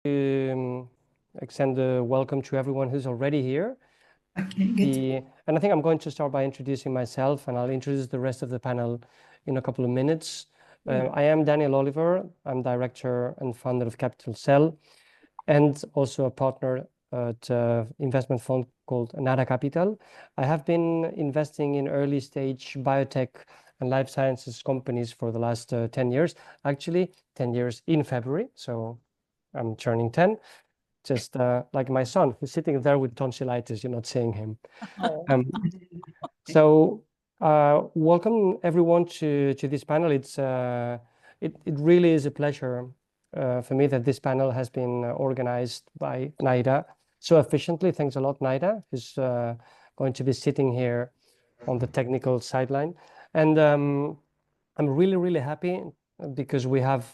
extend a welcome to everyone who's already here. Okay, good. And I think I'm going to start by introducing myself, and I'll introduce the rest of the panel in a couple of minutes. I am Daniel Oliver. I'm director and founder of Capital Cell, and also a partner at an investment fund called Nada Capital. I have been investing in early stage biotech and life sciences companies for the last 10 years, actually 10 years in February. So I'm turning 10, just like my son, who's sitting there with tonsillitis. You're not seeing him. So welcome everyone to this panel. It really is a pleasure for me that this panel has been organized by Naida so efficiently. Thanks a lot, Naida, who's going to be sitting here on the technical sideline. And I'm really, really happy because we have,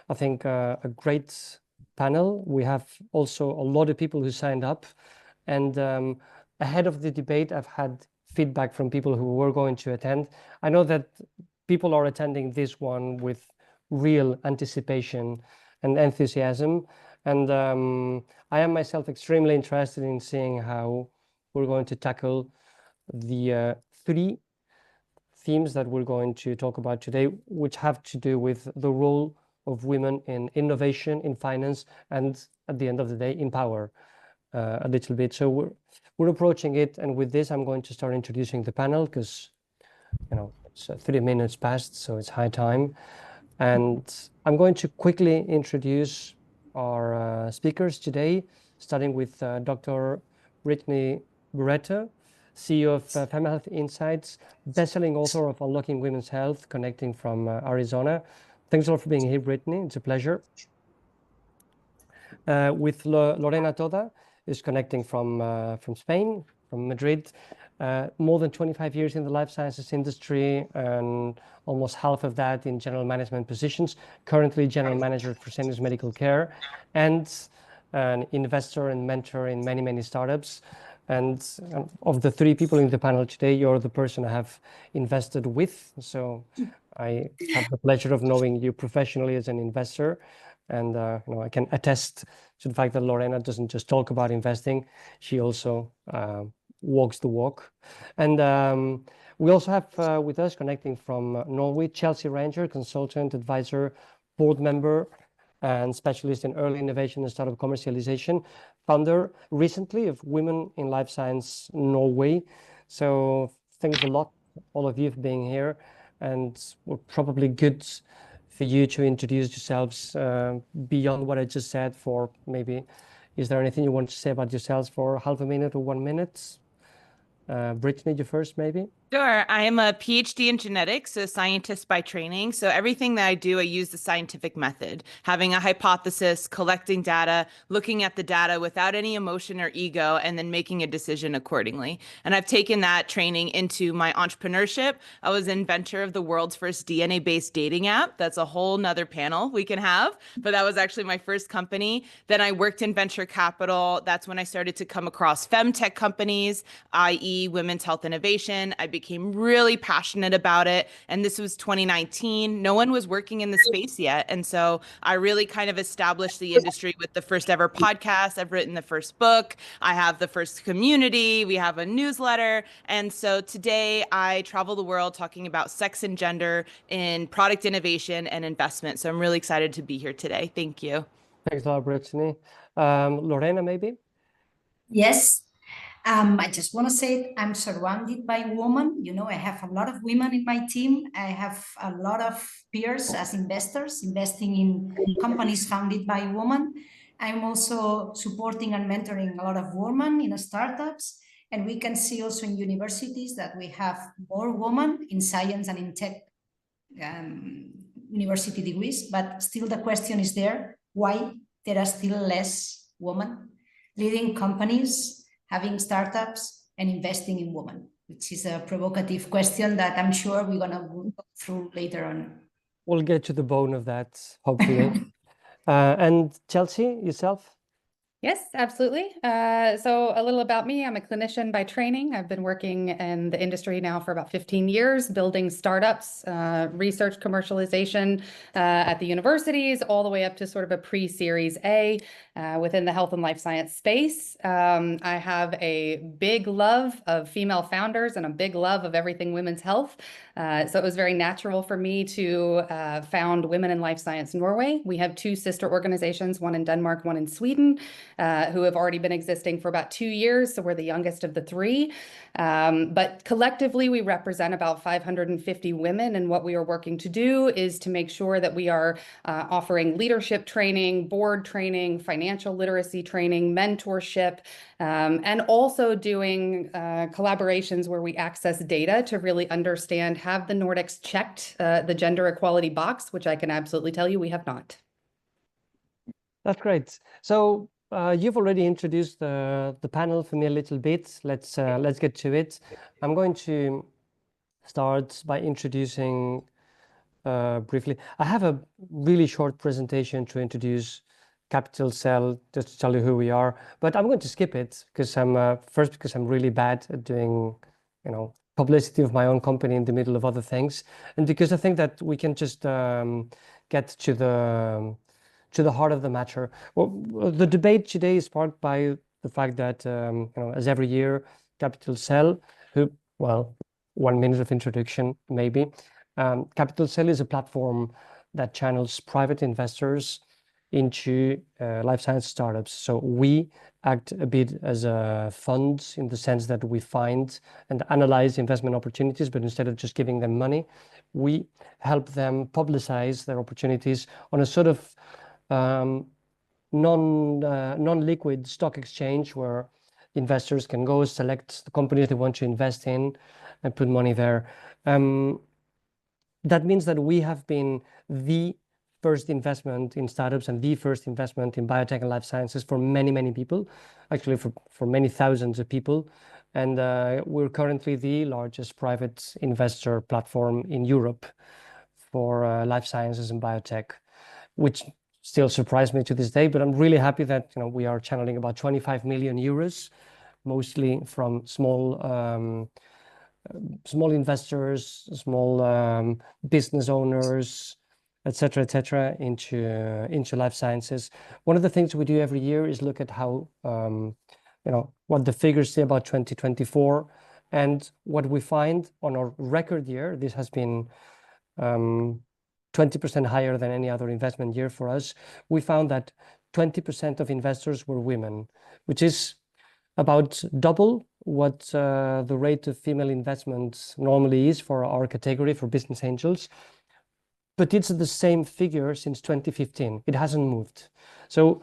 I think, a great panel. We have also a lot of people who signed up. And ahead of the debate, I've had feedback from people who were going to attend. I know that people are attending this one with real anticipation and enthusiasm. And I am myself extremely interested in seeing how we're going to tackle the three themes that we're going to talk about today, which have to do with the role of women in innovation, in finance, and at the end of the day, in power a little bit. So we're approaching it. And with this, I'm going to start introducing the panel because, it's 30 minutes past, so it's high time. And I'm going to quickly introduce our speakers today, starting with Dr. Brittany Barreto, CEO of FemHealth Insights, best-selling author of Unlocking Women's Health, connecting from Arizona. Thanks a lot for being here, Brittany. It's a pleasure. With Lorena Toda, is connecting from Spain, from Madrid. More than 25 years in the life sciences industry, and almost half of that in general management positions. Currently general manager at Fresenius Medical Care, and an investor and mentor in many, many startups. And of the three people in the panel today, you're the person I have invested with. So I have the pleasure of knowing you professionally as an investor. And I can attest to the fact that Lorena doesn't just talk about investing, she also walks the walk. And we also have with us, connecting from Norway, Chelsea Ranger, consultant, advisor, board member, and specialist in early innovation and startup commercialization, founder recently of Women in Life Science Norway. So thanks a lot, all of you, for being here. And we're probably good for you to introduce yourselves beyond what I just said. For maybe, is there anything you want to say about yourselves for half a minute or 1 minute? Brittany, you first, maybe? Sure. I am a PhD in genetics, a scientist by training. So everything that I do, I use the scientific method, having a hypothesis, collecting data, looking at the data without any emotion or ego, and then making a decision accordingly. And I've taken that training into my entrepreneurship. I was inventor of the world's first DNA-based dating app. That's a whole nother panel we can have, but that was actually my first company. Then I worked in venture capital. That's when I started to come across FemTech companies, i.e. women's health innovation. I became really passionate about it. And this was 2019. No one was working in the space yet. And so I really kind of established the industry with the first ever podcast. I've written the first book. I have the first community. We have a newsletter. And so today I travel the world talking about sex and gender in product innovation and investment. So I'm really excited to be here today. Thank you. Thanks a lot, Brittany. Lorena, maybe? Yes. I just want to say I'm surrounded by women. I have a lot of women in my team. I have a lot of peers as investors, investing in companies founded by women. I'm also supporting and mentoring a lot of women in startups. And we can see also in universities that we have more women in science and in tech university degrees. But still the question is there, why there are still less women leading companies, having startups, and investing in women, which is a provocative question that I'm sure we're going to go through later on. We'll get to the bone of that, hopefully. And Chelsea, yourself? Yes, absolutely. So a little about me. I'm a clinician by training. I've been working in the industry now for about 15 years, building startups, research commercialization at the universities, all the way up to sort of a pre-Series A within the health and life science space. I have a big love of female founders and a big love of everything women's health. So it was very natural for me to found Women in Life Science Norway. We have two sister organizations, one in Denmark, one in Sweden, who have already been existing for about 2 years. So we're the youngest of the three. But collectively, we represent about 550 women. And what we are working to do is to make sure that we are offering leadership training, board training, financial literacy training, mentorship, and also doing collaborations where we access data to really understand, have the Nordics checked the gender equality box, which I can absolutely tell you we have not. That's great. So you've already introduced the panel for me a little bit. Let's get to it. I'm going to start by introducing briefly. I have a really short presentation to introduce Capital Cell, just to tell you who we are. But I'm going to skip it because because I'm really bad at doing, publicity of my own company in the middle of other things, and because I think that we can just get to the heart of the matter. Well, the debate today is sparked by the fact that, as every year, Capital Cell, 1 minute of introduction, maybe. Capital Cell is a platform that channels private investors into life science startups. So we act a bit as a fund in the sense that we find and analyze investment opportunities, but instead of just giving them money, we help them publicize their opportunities on a sort of non-liquid stock exchange where investors can go select the companies they want to invest in and put money there. That means that we have been the first investment in startups and the first investment in biotech and life sciences for many, many people, actually for many thousands of people. And we're currently the largest private investor platform in Europe for life sciences and biotech, which still surprised me to this day, but I'm really happy that we are channeling about 25 million euros, mostly from small investors, small business owners, etc., into life sciences. One of the things we do every year is look at how what the figures say about 2024, and what we find on our record year. This has been 20% higher than any other investment year for us. We found that 20% of investors were women, which is about double what the rate of female investment normally is for our category for business angels. But it's the same figure since 2015. It hasn't moved. So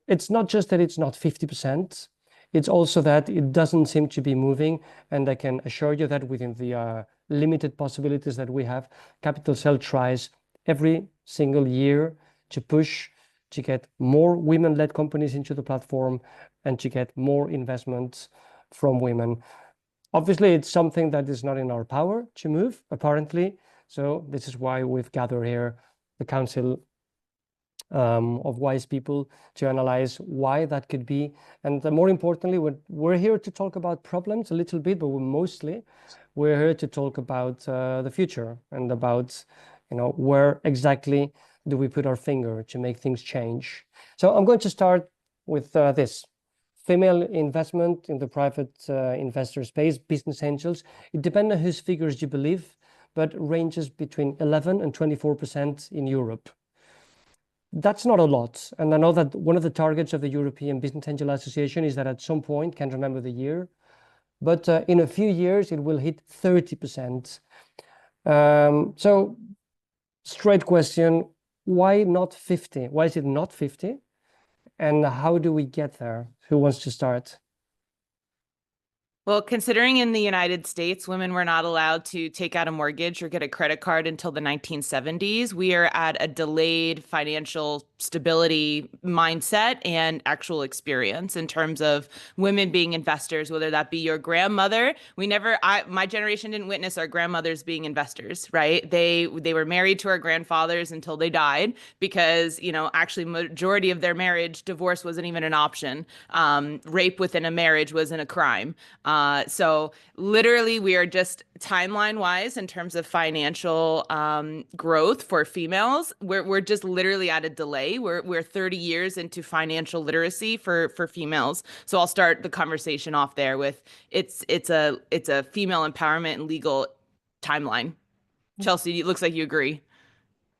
it's not just that it's not 50%, it's also that it doesn't seem to be moving. And I can assure you that within the limited possibilities that we have, Capital Cell tries every single year to push to get more women-led companies into the platform and to get more investments from women. Obviously, it's something that is not in our power to move, apparently. So this is why we've gathered here the Council of Wise People to analyze why that could be. And more importantly, we're here to talk about problems a little bit, but we're here to talk about the future and about where exactly do we put our finger to make things change. So I'm going to start with this. Female investment in the private investor space, business angels. It depends on whose figures you believe, but ranges between 11 and 24% in Europe. That's not a lot. And I know that one of the targets of the European Business Angel Association is that at some point, can't remember the year, but in a few years, it will hit 30%. So straight question, why not 50? Why is it not 50? And how do we get there? Who wants to start? Well, considering in the United States, women were not allowed to take out a mortgage or get a credit card until the 1970s, we are at a delayed financial stability mindset and actual experience in terms of women being investors, whether that be your grandmother. My generation didn't witness our grandmothers being investors, right? They were married to our grandfathers until they died because, actually majority of their marriage, divorce wasn't even an option. Rape within a marriage wasn't a crime. So literally we are just timeline wise in terms of financial growth for females. We're just literally at a delay. We're 30 years into financial literacy for females. So I'll start the conversation off there with it's a female empowerment and legal timeline. Chelsea, it looks like you agree.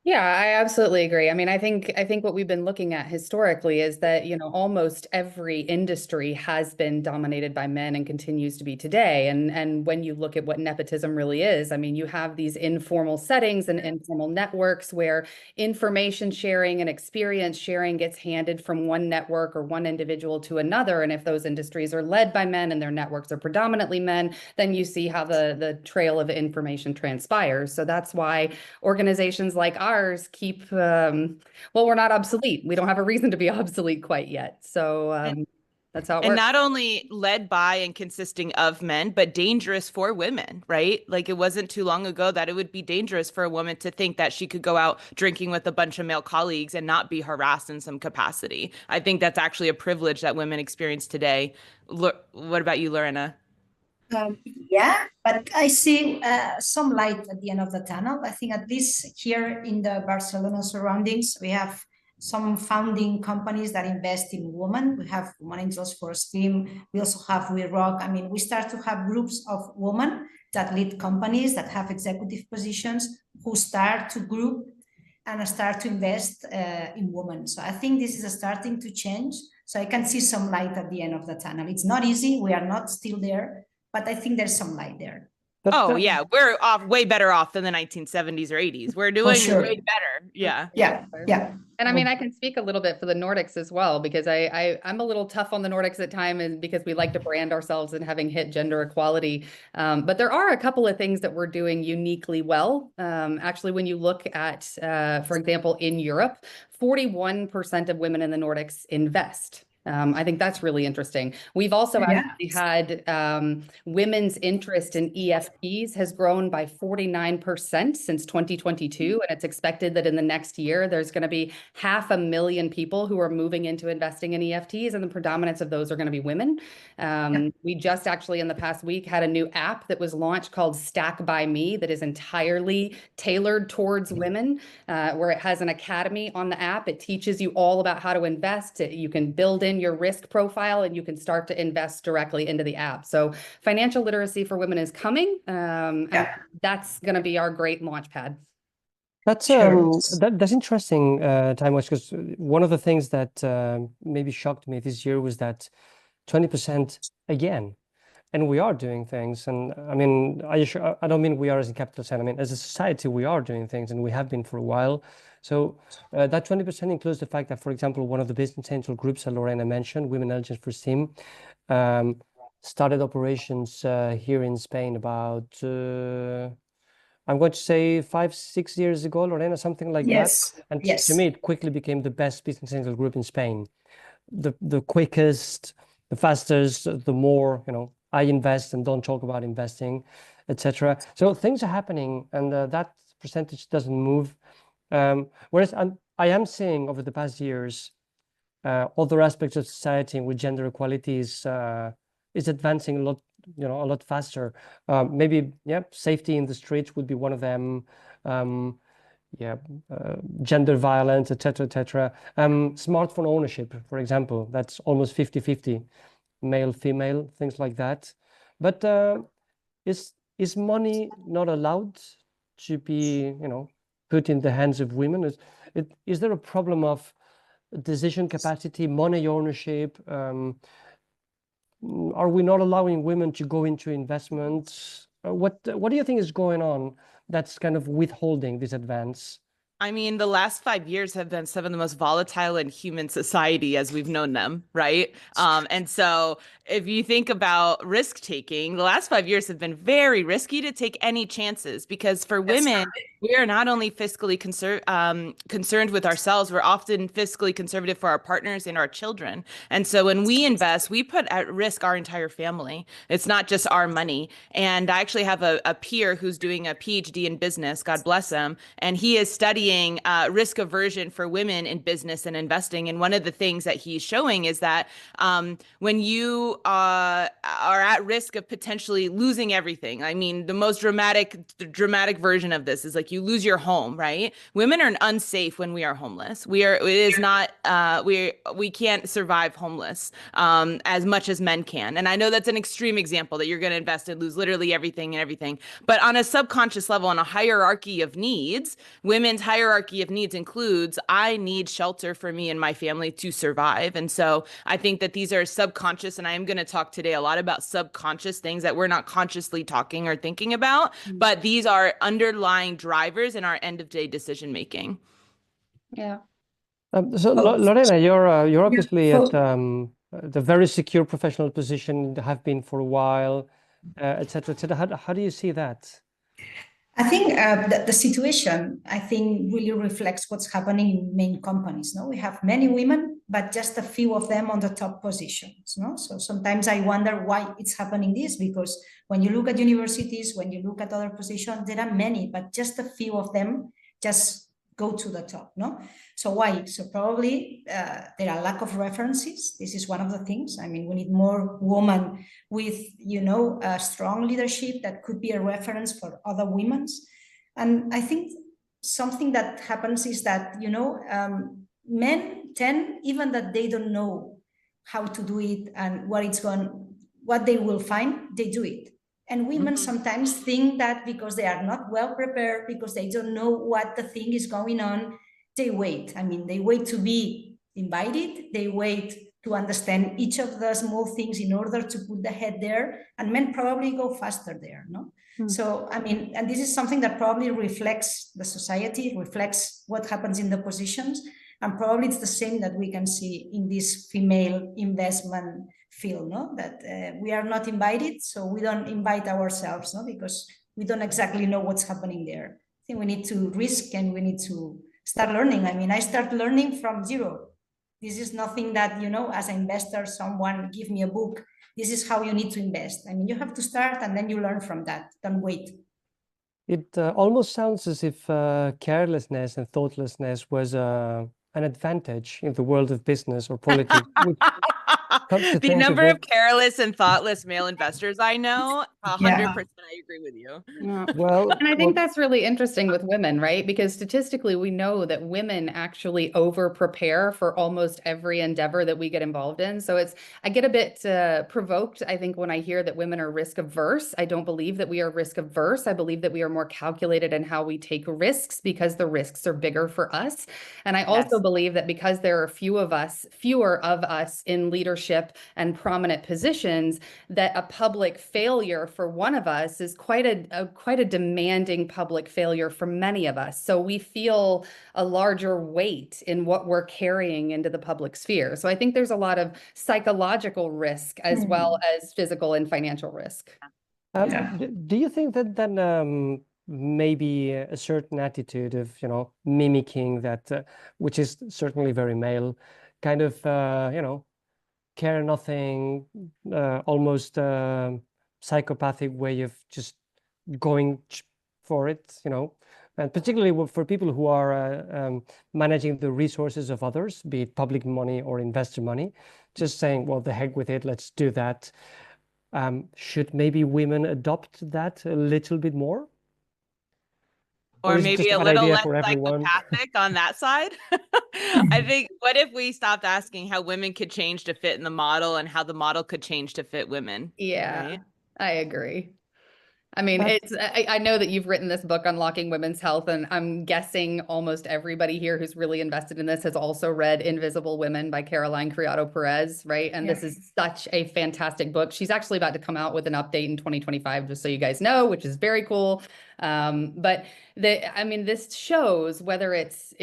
Yeah, I absolutely agree. I mean, I think what we've been looking at historically is that, almost every industry has been dominated by men and continues to be today. And when you look at what nepotism really is, I mean, you have these informal settings and informal networks where information sharing and experience sharing gets handed from one network or one individual to another. And if those industries are led by men and their networks are predominantly men, then you see how the trail of information transpires. So that's why organizations like ours keep, we're not obsolete. We don't have a reason to be obsolete quite yet. So that's how it works. And not only led by and consisting of men, but dangerous for women, right? Like it wasn't too long ago that it would be dangerous for a woman to think that she could go out drinking with a bunch of male colleagues and not be harassed in some capacity. I think that's actually a privilege that women experience today. What about you, Lorena? Yeah, but I see some light at the end of the tunnel. I think at least here in the Barcelona surroundings, we have some founding companies that invest in women. We have Women Angels for STEAM. We also have We Rock. I mean, we start to have groups of women that lead companies, that have executive positions, who start to group and start to invest in women. So I think this is starting to change. So I can see some light at the end of the tunnel. It's not easy. We are not still there, but I think there's some light there. Yeah, we're way better off than the 1970s or 80s. We're doing way better. Yeah. And I mean, I can speak a little bit for the Nordics as well, because I'm a little tough on the Nordics at times, and because we like to brand ourselves and having hit gender equality. But there are a couple of things that we're doing uniquely well. Actually, when you look at, for example, in Europe, 41% of women in the Nordics invest. I think that's really interesting. We've also actually had women's interest in EFTs has grown by 49% since 2022. And it's expected that in the next year, there's going to be 500,000 people who are moving into investing in EFTs, and the predominance of those are going to be women. We just actually in the past week had a new app that was launched called Stack by Me that is entirely tailored towards women, where it has an academy on the app. It teaches you all about how to invest. You can build in your risk profile and you can start to invest directly into the app. So financial literacy for women is coming. And that's going to be our great launch pad. That's that's interesting, Time, because one of the things that maybe shocked me this year was that 20% again. And we are doing things. And I mean, I don't mean we are as a capital center. I mean, as a society, we are doing things, and we have been for a while. So that 20% includes the fact that, for example, one of the business angel groups that Lorena mentioned, Women Angels for STEAM, started operations here in Spain about, I'm going to say 5-6 years ago, Lorena, something like that. And to me, it quickly became the best business angel group in Spain. The quickest, the fastest, the more, I invest and don't talk about investing, etc. So things are happening, and that percentage doesn't move. Whereas I am seeing over the past years, other aspects of society with gender equality is advancing a lot faster. Maybe safety in the streets would be one of them. Gender violence, etc. Smartphone ownership, for example, that's almost 50-50. Male, female, things like that. But is money not allowed to be, put in the hands of women? Is there a problem of decision capacity, money ownership? Are we not allowing women to go into investments? What do you think is going on that's kind of withholding this advance I mean, the last 5 years have been some of the most volatile in human society as we've known them, right? And so if you think about risk taking, the last 5 years have been very risky to take any chances, because for women, we are not only fiscally concerned with ourselves, we're often fiscally conservative for our partners and our children. And so when we invest, we put at risk our entire family. It's not just our money. And I actually have a peer who's doing a PhD in business, God bless him, and he is studying risk aversion for women in business and investing. And one of the things that he's showing is that when you are at risk of potentially losing everything, I mean, the most dramatic version of this is like you lose your home, right? Women are unsafe when we are homeless. It is not, we can't survive homeless as much as men can. And I know that's an extreme example that you're going to invest and lose literally everything and everything. But on a subconscious level, on a hierarchy of needs, women's hierarchy of needs includes, I need shelter for me and my family to survive. And so I think that these are subconscious, and I am going to talk today a lot about subconscious things that we're not consciously talking or thinking about, but these are underlying drivers in our end of day decision making. Yeah. So Lorena, you're obviously at the very secure professional position, have been for a while, et cetera, et cetera. How do you see that? I think the situation, I think, really reflects what's happening in main companies. No, we have many women, but just a few of them on the top positions. No, so sometimes I wonder why it's happening this, because when you look at universities, when you look at other positions, there are many, but just a few of them just go to the top. No, so why? So probably there are lack of references. This is one of the things. I mean, we need more women with, a strong leadership that could be a reference for other women. And I think something that happens is that, men tend, even that they don't know how to do it and what they will find, they do it. And women sometimes think that because they are not well prepared, because they don't know what the thing is going on, they wait. I mean, they wait to be invited, they wait to understand each of the small things in order to put the head there, and men probably go faster there, no? So, I mean, and this is something that probably reflects the society, reflects what happens in the positions, and probably it's the same that we can see in this female investment field, no? That we are not invited, so we don't invite ourselves, no? Because we don't exactly know what's happening there. I think we need to risk and we need to start learning. I mean, I start learning from zero. This is nothing that, as an investor, someone give me a book. This is how you need to invest. I mean, you have to start and then you learn from that. Don't wait. It almost sounds as if carelessness and thoughtlessness was an advantage in the world of business or politics. The number of careless and thoughtless male investors I know, 100%, I agree with you. Yeah. Well, and I think that's really interesting with women, right? Because statistically, we know that women actually over prepare for almost every endeavor that we get involved in. So I get a bit provoked, I think, when I hear that women are risk averse. I don't believe that we are risk averse. I believe that we are more calculated in how we take risks because the risks are bigger for us. And I also believe that because there are fewer of us in leadership and prominent positions, that a public failure for one of us is quite a demanding public failure for many of us. So we feel a larger weight in what we're carrying into the public sphere. So I think there's a lot of psychological risk as well as physical and financial risk. Do you think that maybe a certain attitude of, mimicking that, which is certainly very male, kind of, care nothing, almost psychopathic way of just going for it, and particularly for people who are managing the resources of others, be it public money or investor money, just saying, well, the heck with it, let's do that. Should maybe women adopt that a little bit more? Or maybe a little less psychopathic on that side. I think, what if we stopped asking how women could change to fit in the model and how the model could change to fit women? Yeah, right? I agree. I mean, I know that you've written this book, Unlocking Women's Health, and I'm guessing almost everybody here who's really invested in this has also read Invisible Women by Caroline Criado Perez, right? And this is such a fantastic book. She's actually about to come out with an update in 2025, just so you guys know, which is very cool. But this shows whether it's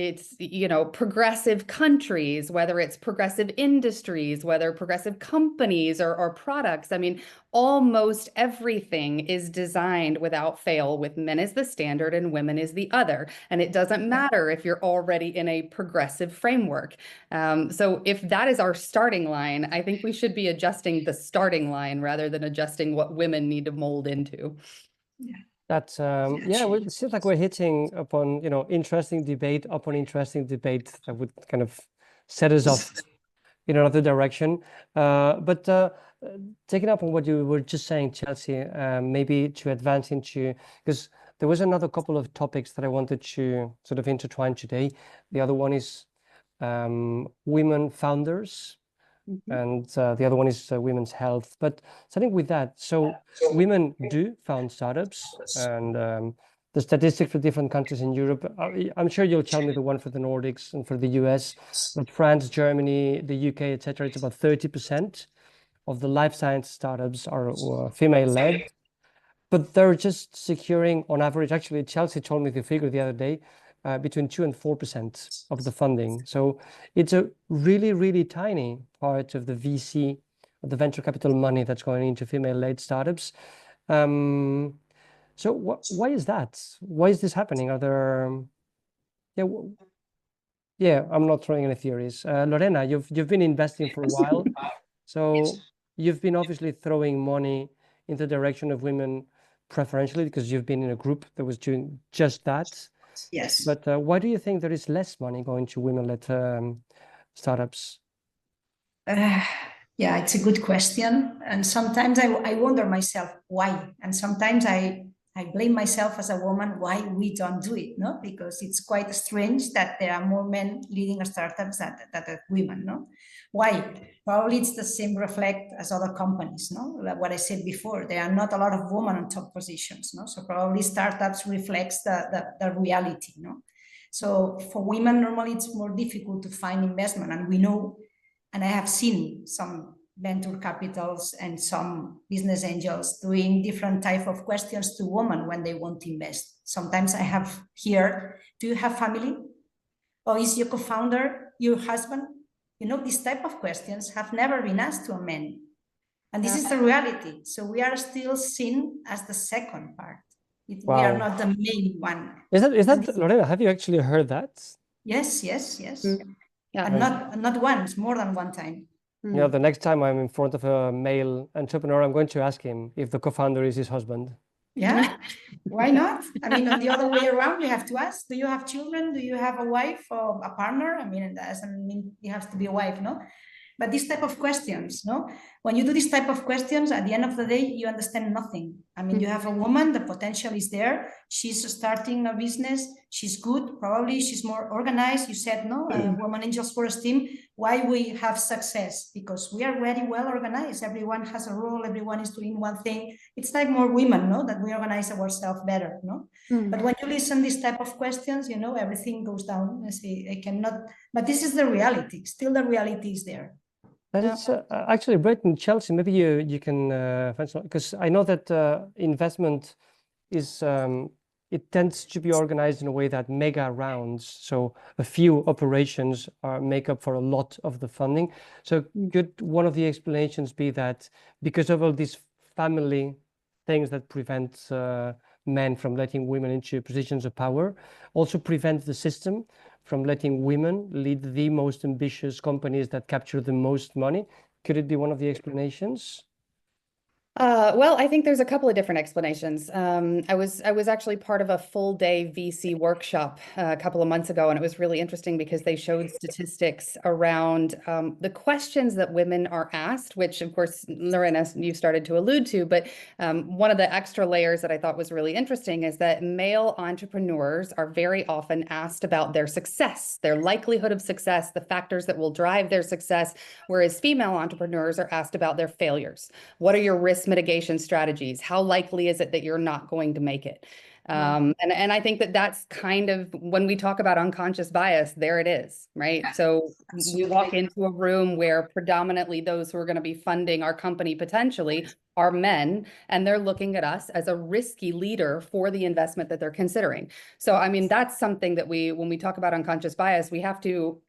progressive countries, whether it's progressive industries, whether progressive companies or products. Almost everything is designed without fail with men as the standard and women as the other. And it doesn't matter if you're already in a progressive framework. So if that is our starting line, I think we should be adjusting the starting line rather than adjusting what women need to mold into. Yeah. That's it seems like we're hitting upon interesting debate upon interesting debate that would kind of set us off in another direction. But taking up on what you were just saying, Chelsea, maybe to advance into, because there was another couple of topics that I wanted to sort of intertwine today. The other one is women founders, and the other one is women's health. But starting with that, so women do found startups, and the statistics for different countries in Europe, I'm sure you'll tell me the one for the Nordics and for the US, but France, Germany, the UK, etc. It's about 30% of the life science startups are female-led, but they're just securing on average, actually Chelsea told me the figure the other day, between 2 and 4% of the funding. So it's a really, really tiny part of the VC, of the venture capital money that's going into female-led startups. So why is that? Why is this happening? Are there, I'm not throwing any theories. Lorena, you've been investing for a while. So you've been obviously throwing money in the direction of women preferentially because you've been in a group that was doing just that. Yes. But why do you think there is less money going to women-led startups? Yeah, it's a good question. And sometimes I wonder myself why. And sometimes I blame myself as a woman why we don't do it, no? Because it's quite strange that there are more men leading startups than women, no? Why? Probably it's the same reflect as other companies, no? Like what I said before, there are not a lot of women on top positions, no? So probably startups reflects the reality, no? So for women, normally it's more difficult to find investment, and we know, and I have seen some venture capitals and some business angels doing different type of questions to women when they want to invest. Sometimes I have here, do you have family? Or is your co-founder your husband? These type of questions have never been asked to a man. And this is the reality. So we are still seen as the second part. Wow. We are not the main one. Is that Lorena, have you actually heard that? Yes. Yeah. And not once, more than one time. The next time I'm in front of a male entrepreneur, I'm going to ask him if the co-founder is his husband. Yeah, why not? On the other way around, we have to ask, do you have children? Do you have a wife or a partner? It doesn't mean you have to be a wife, no? But these type of questions, no? When you do this type of questions, at the end of the day, you understand nothing. You have a woman, the potential is there. She's starting a business. She's good. Probably she's more organized. You said, no, Women Angels Forest team. Why we have success? Because we are very well organized. Everyone has a role. Everyone is doing one thing. It's like more women, no? That we organize ourselves better, no? But when you listen this type of questions, everything goes down. I say, I cannot, but this is the reality. Still the reality is there. But it's actually, Brittany, Chelsea, maybe you can find some, because I know that investment is, it tends to be organized in a way that mega rounds, so a few operations make up for a lot of the funding. So could one of the explanations be that because of all these family things that prevent men from letting women into positions of power, also prevent the system from letting women lead the most ambitious companies that capture the most money? Could it be one of the explanations? Well, I think there's a couple of different explanations. I was actually part of a full day VC workshop a couple of months ago, and it was really interesting because they showed statistics around the questions that women are asked, which of course, Lorena, you started to allude to, but one of the extra layers that I thought was really interesting is that male entrepreneurs are very often asked about their success, their likelihood of success, the factors that will drive their success, whereas female entrepreneurs are asked about their failures. What are your risk mitigation strategies? How likely is it that you're not going to make it? And I think that that's kind of when we talk about unconscious bias, there it is, right? So we walk into a room where predominantly those who are going to be funding our company potentially are men, and they're looking at us as a risky leader for the investment that they're considering. So, I mean, that's something that when we talk about unconscious bias, we have to,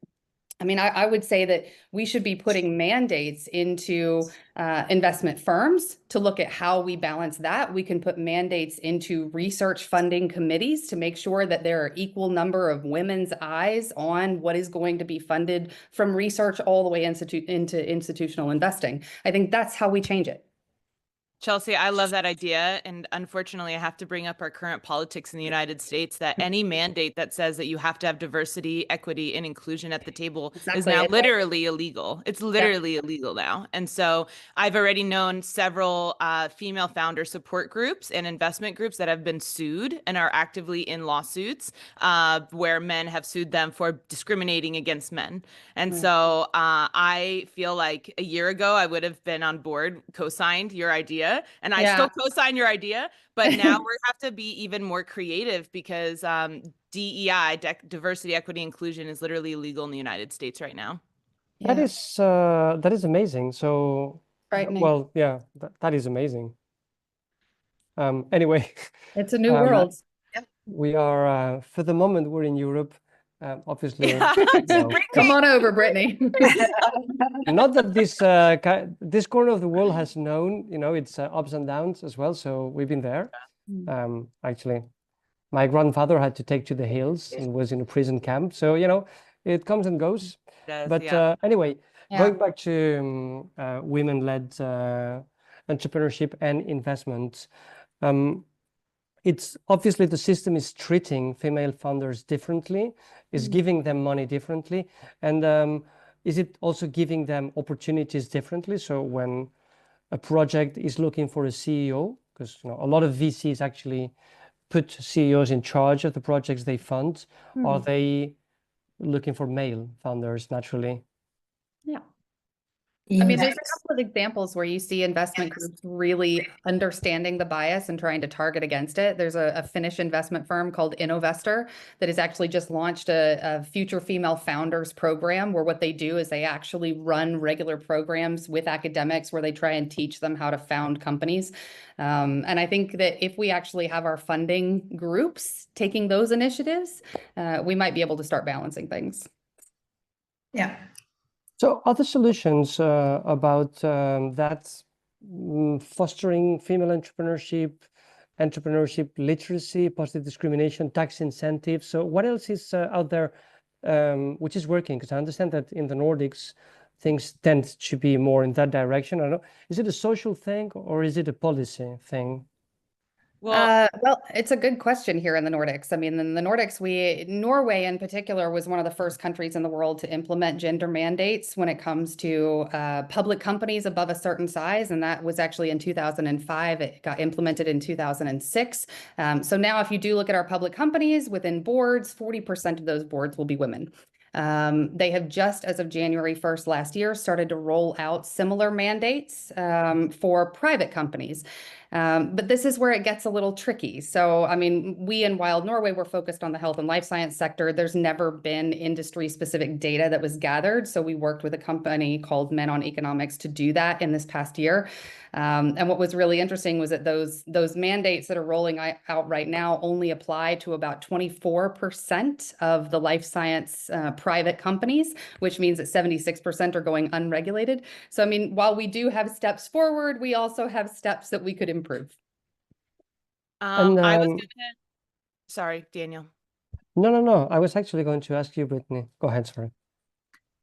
I would say that we should be putting mandates into investment firms to look at how we balance that. We can put mandates into research funding committees to make sure that there are equal number of women's eyes on what is going to be funded from research all the way into institutional investing. I think that's how we change it. Chelsea, I love that idea. And unfortunately, I have to bring up our current politics in the United States that any mandate that says that you have to have diversity, equity, and inclusion at the table is now literally illegal. It's literally illegal now. And so I've already known several female founder support groups and investment groups that have been sued and are actively in lawsuits where men have sued them for discriminating against men. And so I feel like a year ago, I would have been on board, co-signed your idea. And I still co-sign your idea, but now we have to be even more creative because DEI, diversity, equity, inclusion, is literally illegal in the United States right now. That is amazing. So, well, yeah, that is amazing. Anyway, it's a new world. We are, for the moment, we're in Europe. Obviously, come on over, Brittany. Not that this corner of the world has known, its ups and downs as well. So we've been there. Actually, my grandfather had to take to the hills and was in a prison camp. So it comes and goes. But anyway, going back to women-led entrepreneurship and investment. It's obviously the system is treating female founders differently, is giving them money differently, and is it also giving them opportunities differently? So when a project is looking for a CEO, because a lot of VCs actually put CEOs in charge of the projects they fund, are they looking for male founders naturally? Yeah. I mean, there's a couple of examples where you see investment groups really understanding the bias and trying to target against it. There's a Finnish investment firm called Innovestor that has actually just launched a future female founders program where what they do is they actually run regular programs with academics where they try and teach them how to found companies. And I think that if we actually have our funding groups taking those initiatives, we might be able to start balancing things. Yeah. So other solutions about that fostering female entrepreneurship literacy, positive discrimination, tax incentives. So what else is out there which is working? Because I understand that in the Nordics, things tend to be more in that direction. I don't know. Is it a social thing or is it a policy thing? Well, it's a good question here in the Nordics. I mean, in the Nordics, Norway in particular was one of the first countries in the world to implement gender mandates when it comes to public companies above a certain size. And that was actually in 2005. It got implemented in 2006. So now if you do look at our public companies within boards, 40% of those boards will be women. They have just, as of January 1st last year, started to roll out similar mandates for private companies. But this is where it gets a little tricky. So, I mean, we in Wild Norway were focused on the health and life science sector. There's never been industry-specific data that was gathered. So we worked with a company called Men on Economics to do that in this past year. And what was really interesting was that those mandates that are rolling out right now only apply to about 24% of the life science private companies, which means that 76% are going unregulated. So, I mean, while we do have steps forward, we also have steps that we could improve. Sorry, Daniel. No. I was actually going to ask you, Brittany. Go ahead, sorry.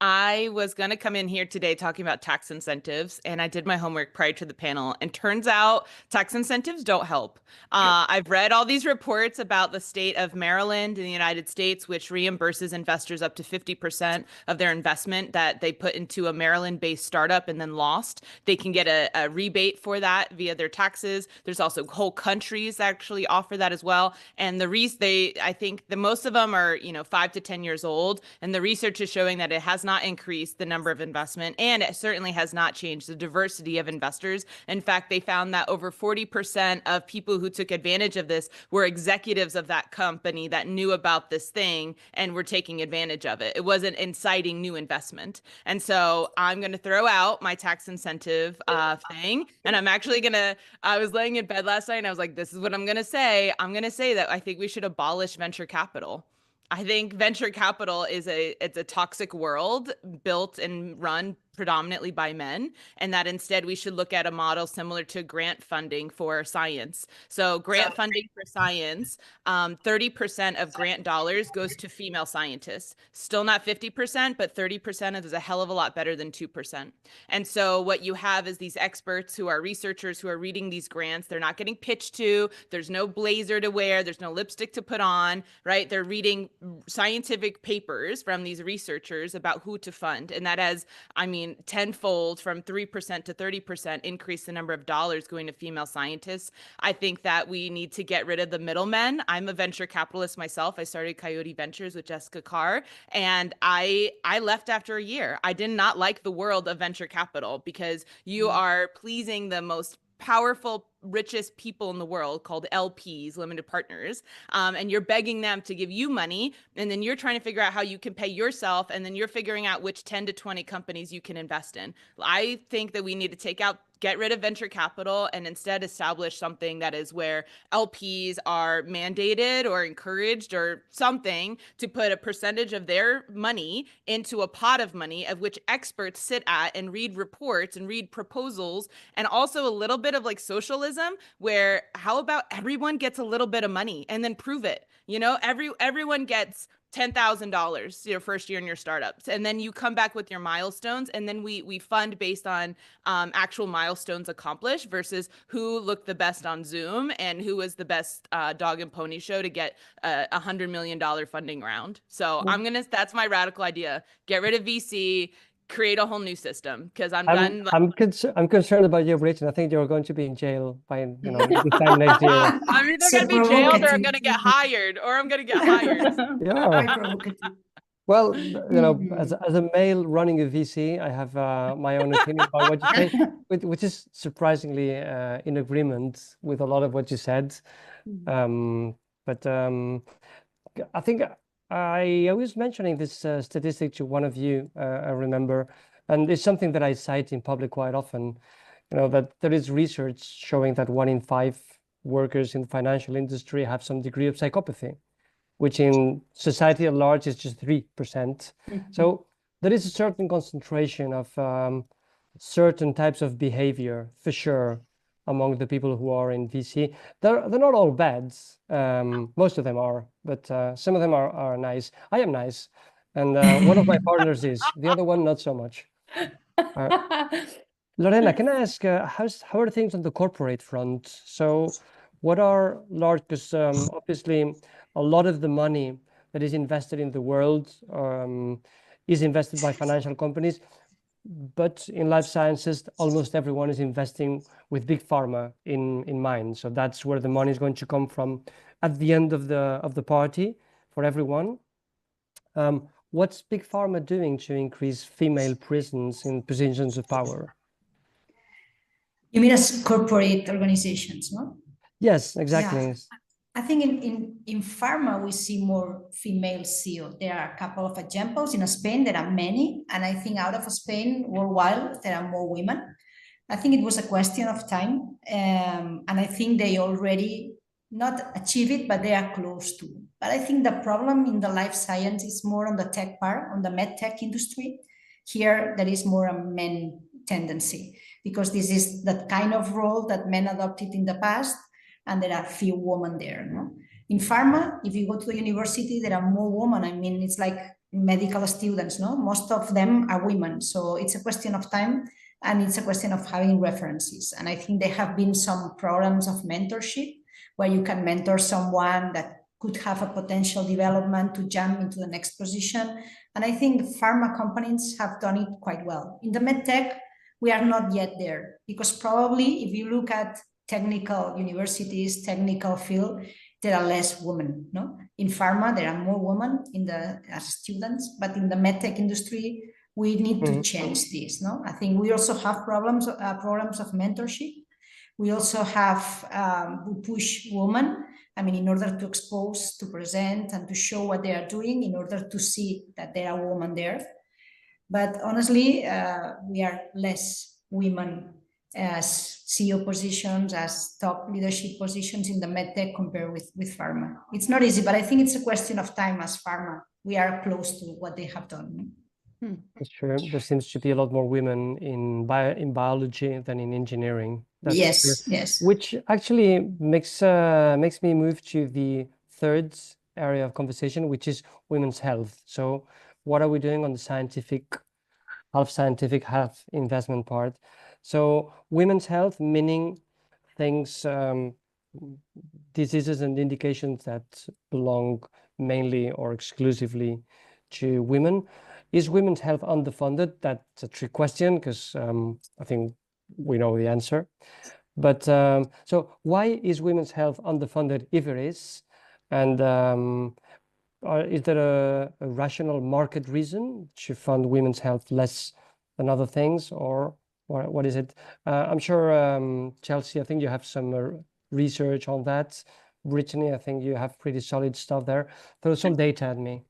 I was going to come in here today talking about tax incentives, and I did my homework prior to the panel, and turns out tax incentives don't help. I've read all these reports about the state of Maryland in the United States, which reimburses investors up to 50% of their investment that they put into a Maryland-based startup and then lost. They can get a rebate for that via their taxes. There's also whole countries that actually offer that as well. And I think the most of them are 5 to 10 years old, and the research is showing that it has not not increased the number of investment, and it certainly has not changed the diversity of investors. In fact, they found that over 40% of people who took advantage of this were executives of that company that knew about this thing and were taking advantage of it. It wasn't inciting new investment. And so I'm going to throw out my tax incentive thing. And I'm actually going to, I was laying in bed last night and I was like, this is what I'm going to say. I'm going to say that I think we should abolish venture capital. I think venture capital it's a toxic world built and run predominantly by men, and that instead we should look at a model similar to grant funding for science. So grant funding for science, 30% of grant dollars goes to female scientists. Still not 50%, but 30% is a hell of a lot better than 2%. And so what you have is these experts who are researchers who are reading these grants. They're not getting pitched to. There's no blazer to wear. There's no lipstick to put on, right? They're reading scientific papers from these researchers about who to fund. And that has, I mean, tenfold from 3% to 30% increase the number of dollars going to female scientists. I think that we need to get rid of the middlemen. I'm a venture capitalist myself. I started Coyote Ventures with Jessica Carr, and I left after a year. I did not like the world of venture capital because you are pleasing the most powerful, richest people in the world called LPs, limited partners, and you're begging them to give you money, and then you're trying to figure out how you can pay yourself, and then you're figuring out which 10 to 20 companies you can invest in. I think that we need to get rid of venture capital and instead establish something that is where LPs are mandated or encouraged or something to put a percentage of their money into a pot of money of which experts sit at and read reports and read proposals, and also a little bit of like socialism where how about everyone gets a little bit of money and then prove it? You know, everyone gets $10,000 your first year in your startups, and then you come back with your milestones, and then we fund based on actual milestones accomplished versus who looked the best on Zoom and who was the best dog and pony show to get a $100 million funding round. So that's my radical idea. Get rid of VC, create a whole new system, because I'm done. I'm concerned about you, Brittany. I think you're going to be in jail by this time next year. I'm either going to be jailed or I'm going to get hired, Yeah. Well, as a male running a VC, I have my own opinion about what you say, which is surprisingly in agreement with a lot of what you said. But I think I was mentioning this statistic to one of you, I remember, and it's something that I cite in public quite often, that there is research showing that 1 in 5 workers in the financial industry have some degree of psychopathy, which in society at large is just 3%. So there is a certain concentration of certain types of behavior, for sure, among the people who are in VC. They're not all bad. Most of them are, but some of them are nice. I am nice. And one of my partners is. The other one, not so much. Lorena, can I ask, how are things on the corporate front? So what are large, because obviously a lot of the money that is invested in the world is invested by financial companies. But in life sciences, almost everyone is investing with big pharma in mind. So that's where the money is going to come from at the end of the party for everyone. What's big pharma doing to increase female presence in positions of power? You mean as corporate organizations, no? Yes, exactly. Yeah. I think in pharma, we see more female CEO. There are a couple of examples. In Spain, there are many. And I think out of Spain, worldwide, there are more women. I think it was a question of time. And I think they already not achieve it, but they are close to. But I think the problem in the life science is more on the tech part, on the med tech industry. Here, there is more a men tendency, because this is the kind of role that men adopted in the past. And there are few women there. No? In pharma, if you go to the university, there are more women. I mean, it's like medical students, no? Most of them are women. So it's a question of time, and it's a question of having references. And I think there have been some programs of mentorship where you can mentor someone that could have a potential development to jump into the next position. And I think pharma companies have done it quite well. In the medtech, we are not yet there, because probably if you look at technical universities, technical field, there are less women. No, in pharma there are more women as students, but in the medtech industry, We need to change this, no? I think we also have programs of mentorship. We also have, we push women, I mean, in order to expose, to present, and to show what they are doing, in order to see that there are women there. But honestly, we are less women as CEO positions, as top leadership positions in the medtech compared with pharma. It's not easy, but I think it's a question of time. As pharma, we are close to what they have done. That's true. There seems to be a lot more women in biology than in engineering. That's yes, true. yes. Which actually makes me move to the third area of conversation, which is women's health. So what are we doing on the scientific, half investment part? So women's health, meaning things, diseases and indications that belong mainly or exclusively to women. Is women's health underfunded? That's a trick question, because I think we know the answer. But so why is women's health underfunded if it is? And is there a rational market reason to fund women's health less than other things, or what is it? I'm sure, Chelsea, I think you have some research on that. Brittany, I think you have pretty solid stuff there. Throw some data at me.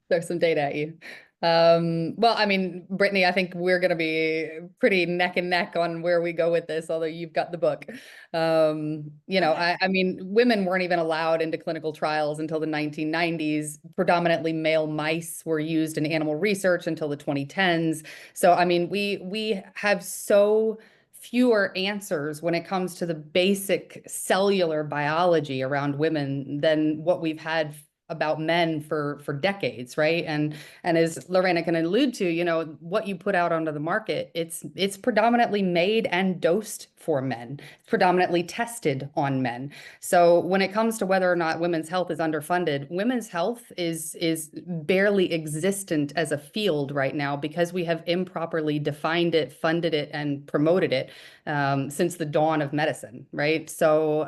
There's some data at you. Well, I mean, Brittany, I think we're going to be pretty neck and neck on where we go with this, although you've got the book. You know, I mean, women weren't even allowed into clinical trials until the 1990s. Predominantly male mice were used in animal research until the 2010s. So, I mean, we have so fewer answers when it comes to the basic cellular biology around women than what we've had about men for decades, right? And as Lorena can allude to, you know, what you put out onto the market, it's predominantly made and dosed for men, predominantly tested on men. So when it comes to whether or not women's health is underfunded, women's health is barely existent as a field right now because we have improperly defined it, funded it, and promoted it since the dawn of medicine, right? So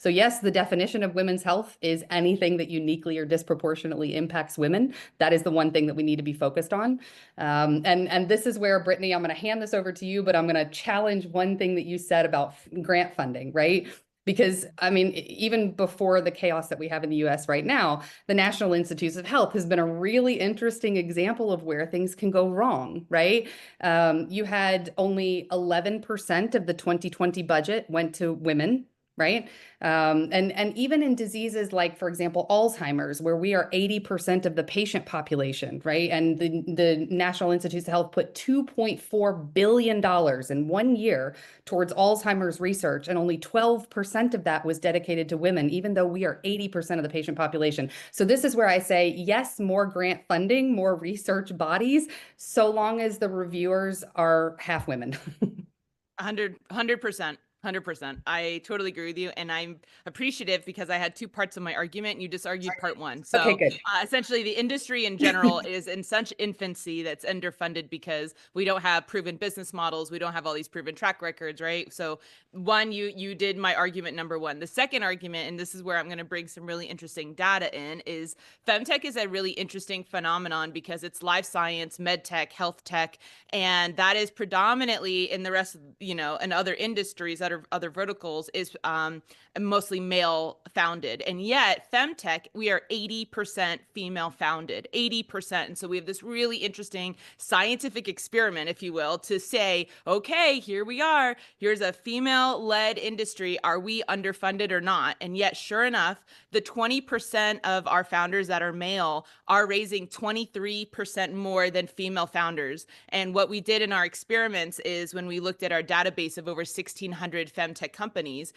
yes, the definition of women's health is anything that uniquely or disproportionately impacts women. That is the one thing that we need to be focused on. And this is where, Brittany, I'm going to hand this over to you, but I'm going to challenge one thing that you said about grant funding, right? Because, I mean, even before the chaos that we have in the US right now, the National Institutes of Health has been a really interesting example of where things can go wrong, right? You had only 11% of the 2020 budget went to women, right? And even in diseases like, for example, Alzheimer's, where we are 80% of the patient population, right? And the National Institutes of Health put $2.4 billion in 1 year towards Alzheimer's research, and only 12% of that was dedicated to women, even though we are 80% of the patient population. So this is where I say, yes, more grant funding, more research bodies, so long as the reviewers are half women. 100%. 100%. I totally agree with you. And I'm appreciative because I had two parts of my argument and you just argued part one. So okay, good. Essentially the industry in general is in such infancy that's underfunded because we don't have proven business models. We don't have all these proven track records, right? So one, you did my argument number one. The second argument, and this is where I'm going to bring some really interesting data in, is FemTech is a really interesting phenomenon because it's life science, med tech, health tech, and that is predominantly in the rest of, you know, and other industries, other verticals is mostly male founded. And yet FemTech, we are 80% female founded, 80%. And so we have this really interesting scientific experiment, if you will, to say, okay, here we are. Here's a female-led industry. Are we underfunded or not? And yet, sure enough, the 20% of our founders that are male are raising 23% more than female founders. And what we did in our experiments is when we looked at our database of over 1,600 femtech companies,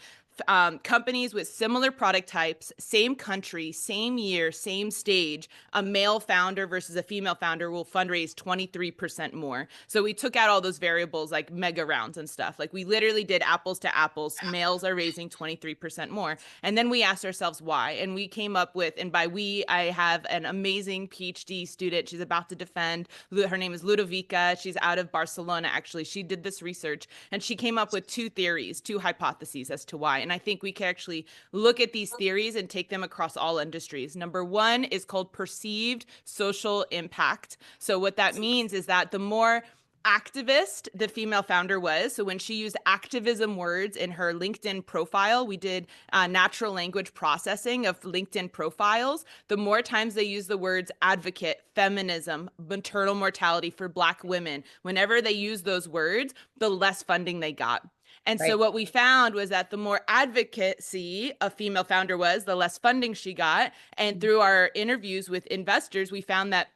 companies with similar product types, same country, same year, same stage, a male founder versus a female founder will fundraise 23% more. So we took out all those variables like mega rounds and stuff. Like we literally did apples to apples. Males are raising 23% more. And then we asked ourselves why. And we came up with, and by we, I have an amazing PhD student. She's about to defend. Her name is Ludovica. She's out of Barcelona, actually. She did this research and she came up with two theories, two hypotheses as to why. right? And I think we can actually look at these theories and take them across all industries. Number one is called perceived social impact. So what that means is that the more activist the female founder was, so when she used activism words in her LinkedIn profile, we did natural language processing of LinkedIn profiles, the more times they use the words advocate, feminism, maternal mortality for Black women, whenever they use those words, the less funding they got. And so what we found was that the more advocacy a female founder was, the less funding she got. And through our interviews with investors, we found that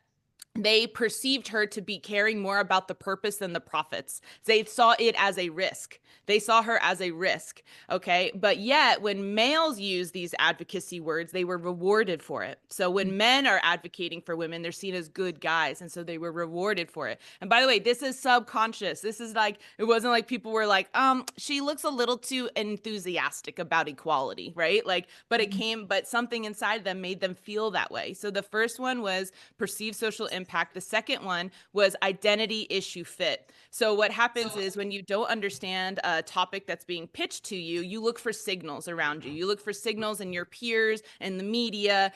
they perceived her to be caring more about the purpose than the profits. They saw it as a risk. They saw her as a risk, okay? But yet, when males use these advocacy words, they were rewarded for it. So when men are advocating for women, they're seen as good guys, and so they were rewarded for it. And by the way, this is subconscious. This is like, it wasn't like people were like, she looks a little too enthusiastic about equality, right? Like, but something inside them made them feel that way. So the first one was perceived social impact. The second one was identity issue fit. So what happens is when you don't understand a topic that's being pitched to you, you look for signals around you. You look for signals in your peers and the media,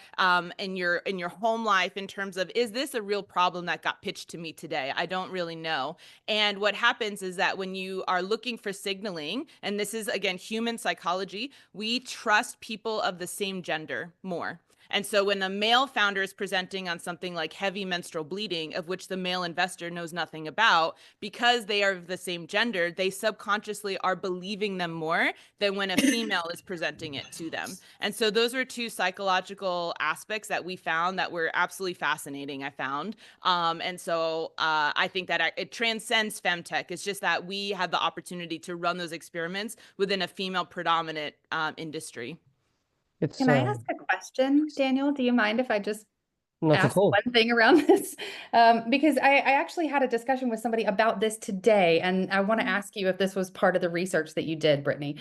in your home life, in terms of, is this a real problem that got pitched to me today? I don't really know. And what happens is that when you are looking for signaling, and this is again human psychology, we trust people of the same gender more. And so when a male founder is presenting on something like heavy menstrual bleeding, of which the male investor knows nothing about, because they are of the same gender, they subconsciously are believing them more than when a female is presenting it to them. And so those were two psychological aspects that we found that were absolutely fascinating, I found. And so I think that it transcends FemTech. It's just that we had the opportunity to run those experiments within a female predominant industry. Can I ask a question, Daniel? Do you mind if I just ask one thing around this? Because I actually had a discussion with somebody about this today, and I want to ask you if this was part of the research that you did, Brittany.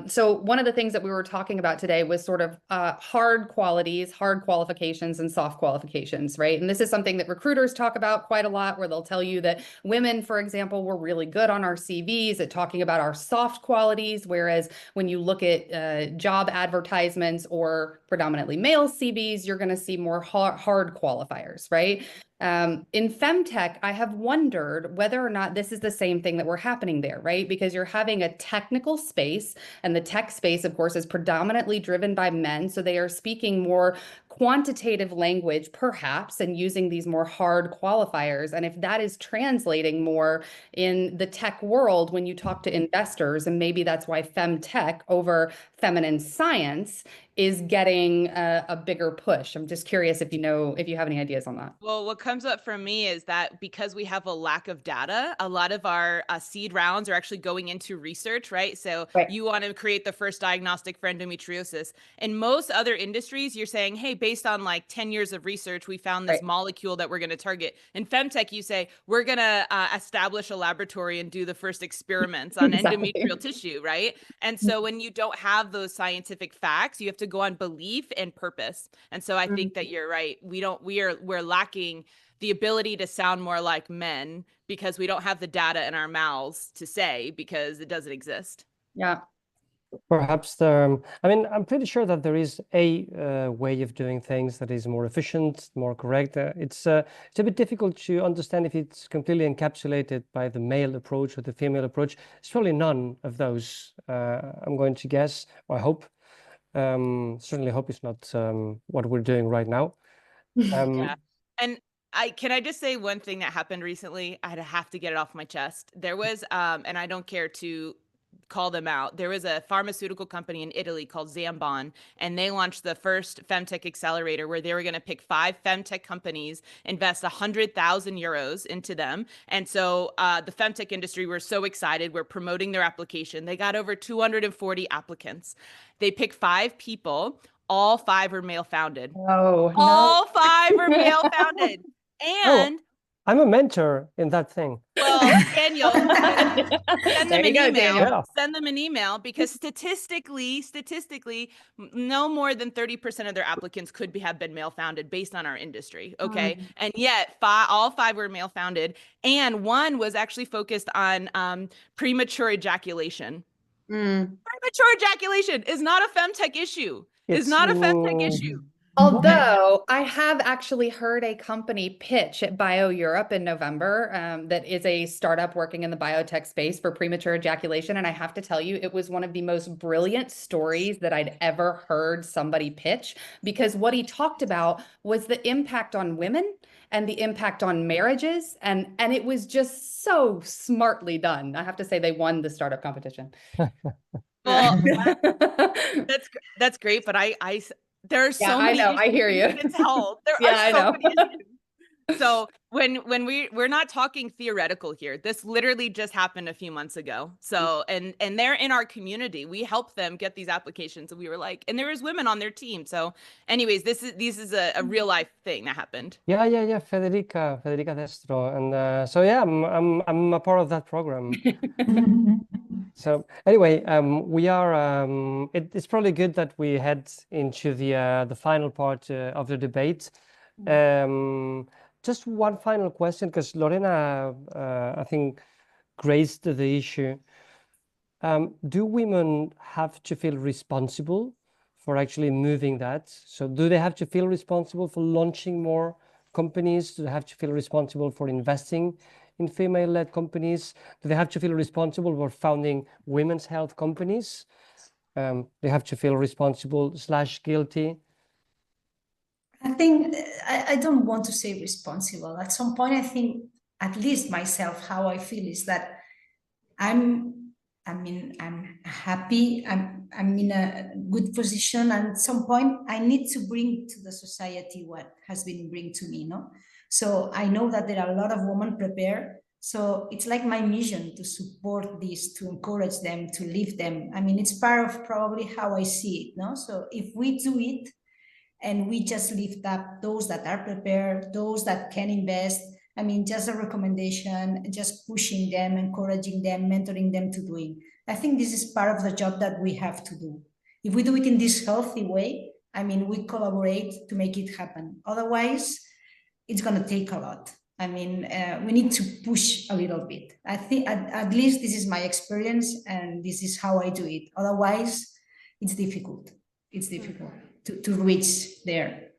So one of the things that we were talking about today was sort of hard qualities, hard qualifications, and soft qualifications, right? And this is something that recruiters talk about quite a lot, where they'll tell you that women, for example, were really good on our CVs at talking about our soft qualities, whereas when you look at job advertisements or predominantly male CVs, you're going to see more hard qualifiers, right? In FemTech, I have wondered whether or not this is the same thing that we're happening there, right? Because you're having a technical space, and the tech space, of course, is predominantly driven by men. So they are speaking more quantitative language, perhaps, and using these more hard qualifiers. And if that is translating more in the tech world when you talk to investors, and maybe that's why FemTech over feminine science is getting a bigger push. I'm just curious if you have any ideas on that. Well, what comes up for me is that because we have a lack of data, a lot of our seed rounds are actually going into research, right? So you want to create the first diagnostic for endometriosis. In most other industries, you're saying, hey, based on like 10 years of research, we found this molecule that we're going to target. In FemTech, you say, we're going to establish a laboratory and do the first experiments on endometrial tissue, right? And so when you don't have those scientific facts, you have to go on belief and purpose. And so I think that you're right. We're lacking the ability to sound more like men because we don't have the data in our mouths to say, because it doesn't exist. Yeah. Perhaps I'm pretty sure that there is a way of doing things that is more efficient, more correct. It's a bit difficult to understand if it's completely encapsulated by the male approach or the female approach. It's probably none of those, I'm going to guess, or I hope. Certainly hope it's not what we're doing right now. Yeah. And can I just say one thing that happened recently? I have to get it off my chest. There was, and I don't care to call them out. There was a pharmaceutical company in Italy called Zambon, and they launched the first FemTech accelerator where they were going to pick 5 FemTech companies, invest 100,000 euros into them. And so the FemTech industry were so excited. We're promoting their application. They got over 240 applicants. They picked 5 people. All 5 are male founded. Oh, all 5 are male founded. And I'm a mentor in that thing. Well, Daniel, send them an email. Yeah. Send them an email, because statistically, no more than 30% of their applicants could have been male founded based on our industry. Okay. And yet all 5 were male founded. And one was actually focused on premature ejaculation. Premature ejaculation is not a FemTech issue. It's not a FemTech issue. Although I have actually heard a company pitch at Bio Europe in November that is a startup working in the biotech space for premature ejaculation. And I have to tell you, it was one of the most brilliant stories that I'd ever heard somebody pitch, because what he talked about was the impact on women and the impact on marriages. And it was just so smartly done. I have to say they won the startup competition. Well, that's great, but there are so many issues I hear you. It's held. There are so many issues. So when we're not talking theoretical here, this literally just happened a few months ago. So and they're in our community. We help them get these applications, and we were like, and there was women on their team. So anyways, this is a real life thing that happened. Yeah. Federica Destro, and so yeah, I'm a part of that program. So anyway, we are. It's probably good that we head into the final part of the debate. Just one final question, because Lorena, I think, raised the issue. Do women have to feel responsible for actually moving that? So do they have to feel responsible for launching more companies? Do they have to feel responsible for investing in female-led companies? Do they have to feel responsible for founding women's health companies? They have to feel responsible / guilty? I think I don't want to say responsible. At some point, I think, at least myself, how I feel is that I'm happy. I'm in a good position. And at some point, I need to bring to the society what has been bring to me, no? So I know that there are a lot of women prepared. So it's like my mission to support this, to encourage them, to lift them. I mean, it's part of probably how I see it, no? So if we do it and we just lift up those that are prepared, those that can invest, I mean, just a recommendation, just pushing them, encouraging them, mentoring them to doing. I think this is part of the job that we have to do. If we do it in this healthy way, I mean, we collaborate to make it happen. Otherwise, it's going to take a lot. I mean, we need to push a little bit. I think at least this is my experience, and this is how I do it. Otherwise, it's difficult. It's difficult to reach there.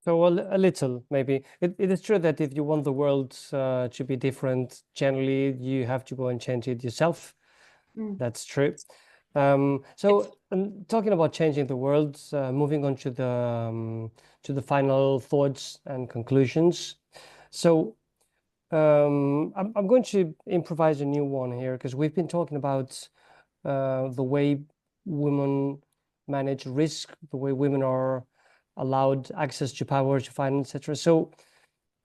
So a little, maybe. It is true that if you want the world to be different, generally, you have to go and change it yourself. That's true. So talking about changing the world, moving on to the final thoughts and conclusions. So I'm going to improvise a new one here, because we've been talking about the way women manage risk, the way women are allowed access to power, to finance, etc. So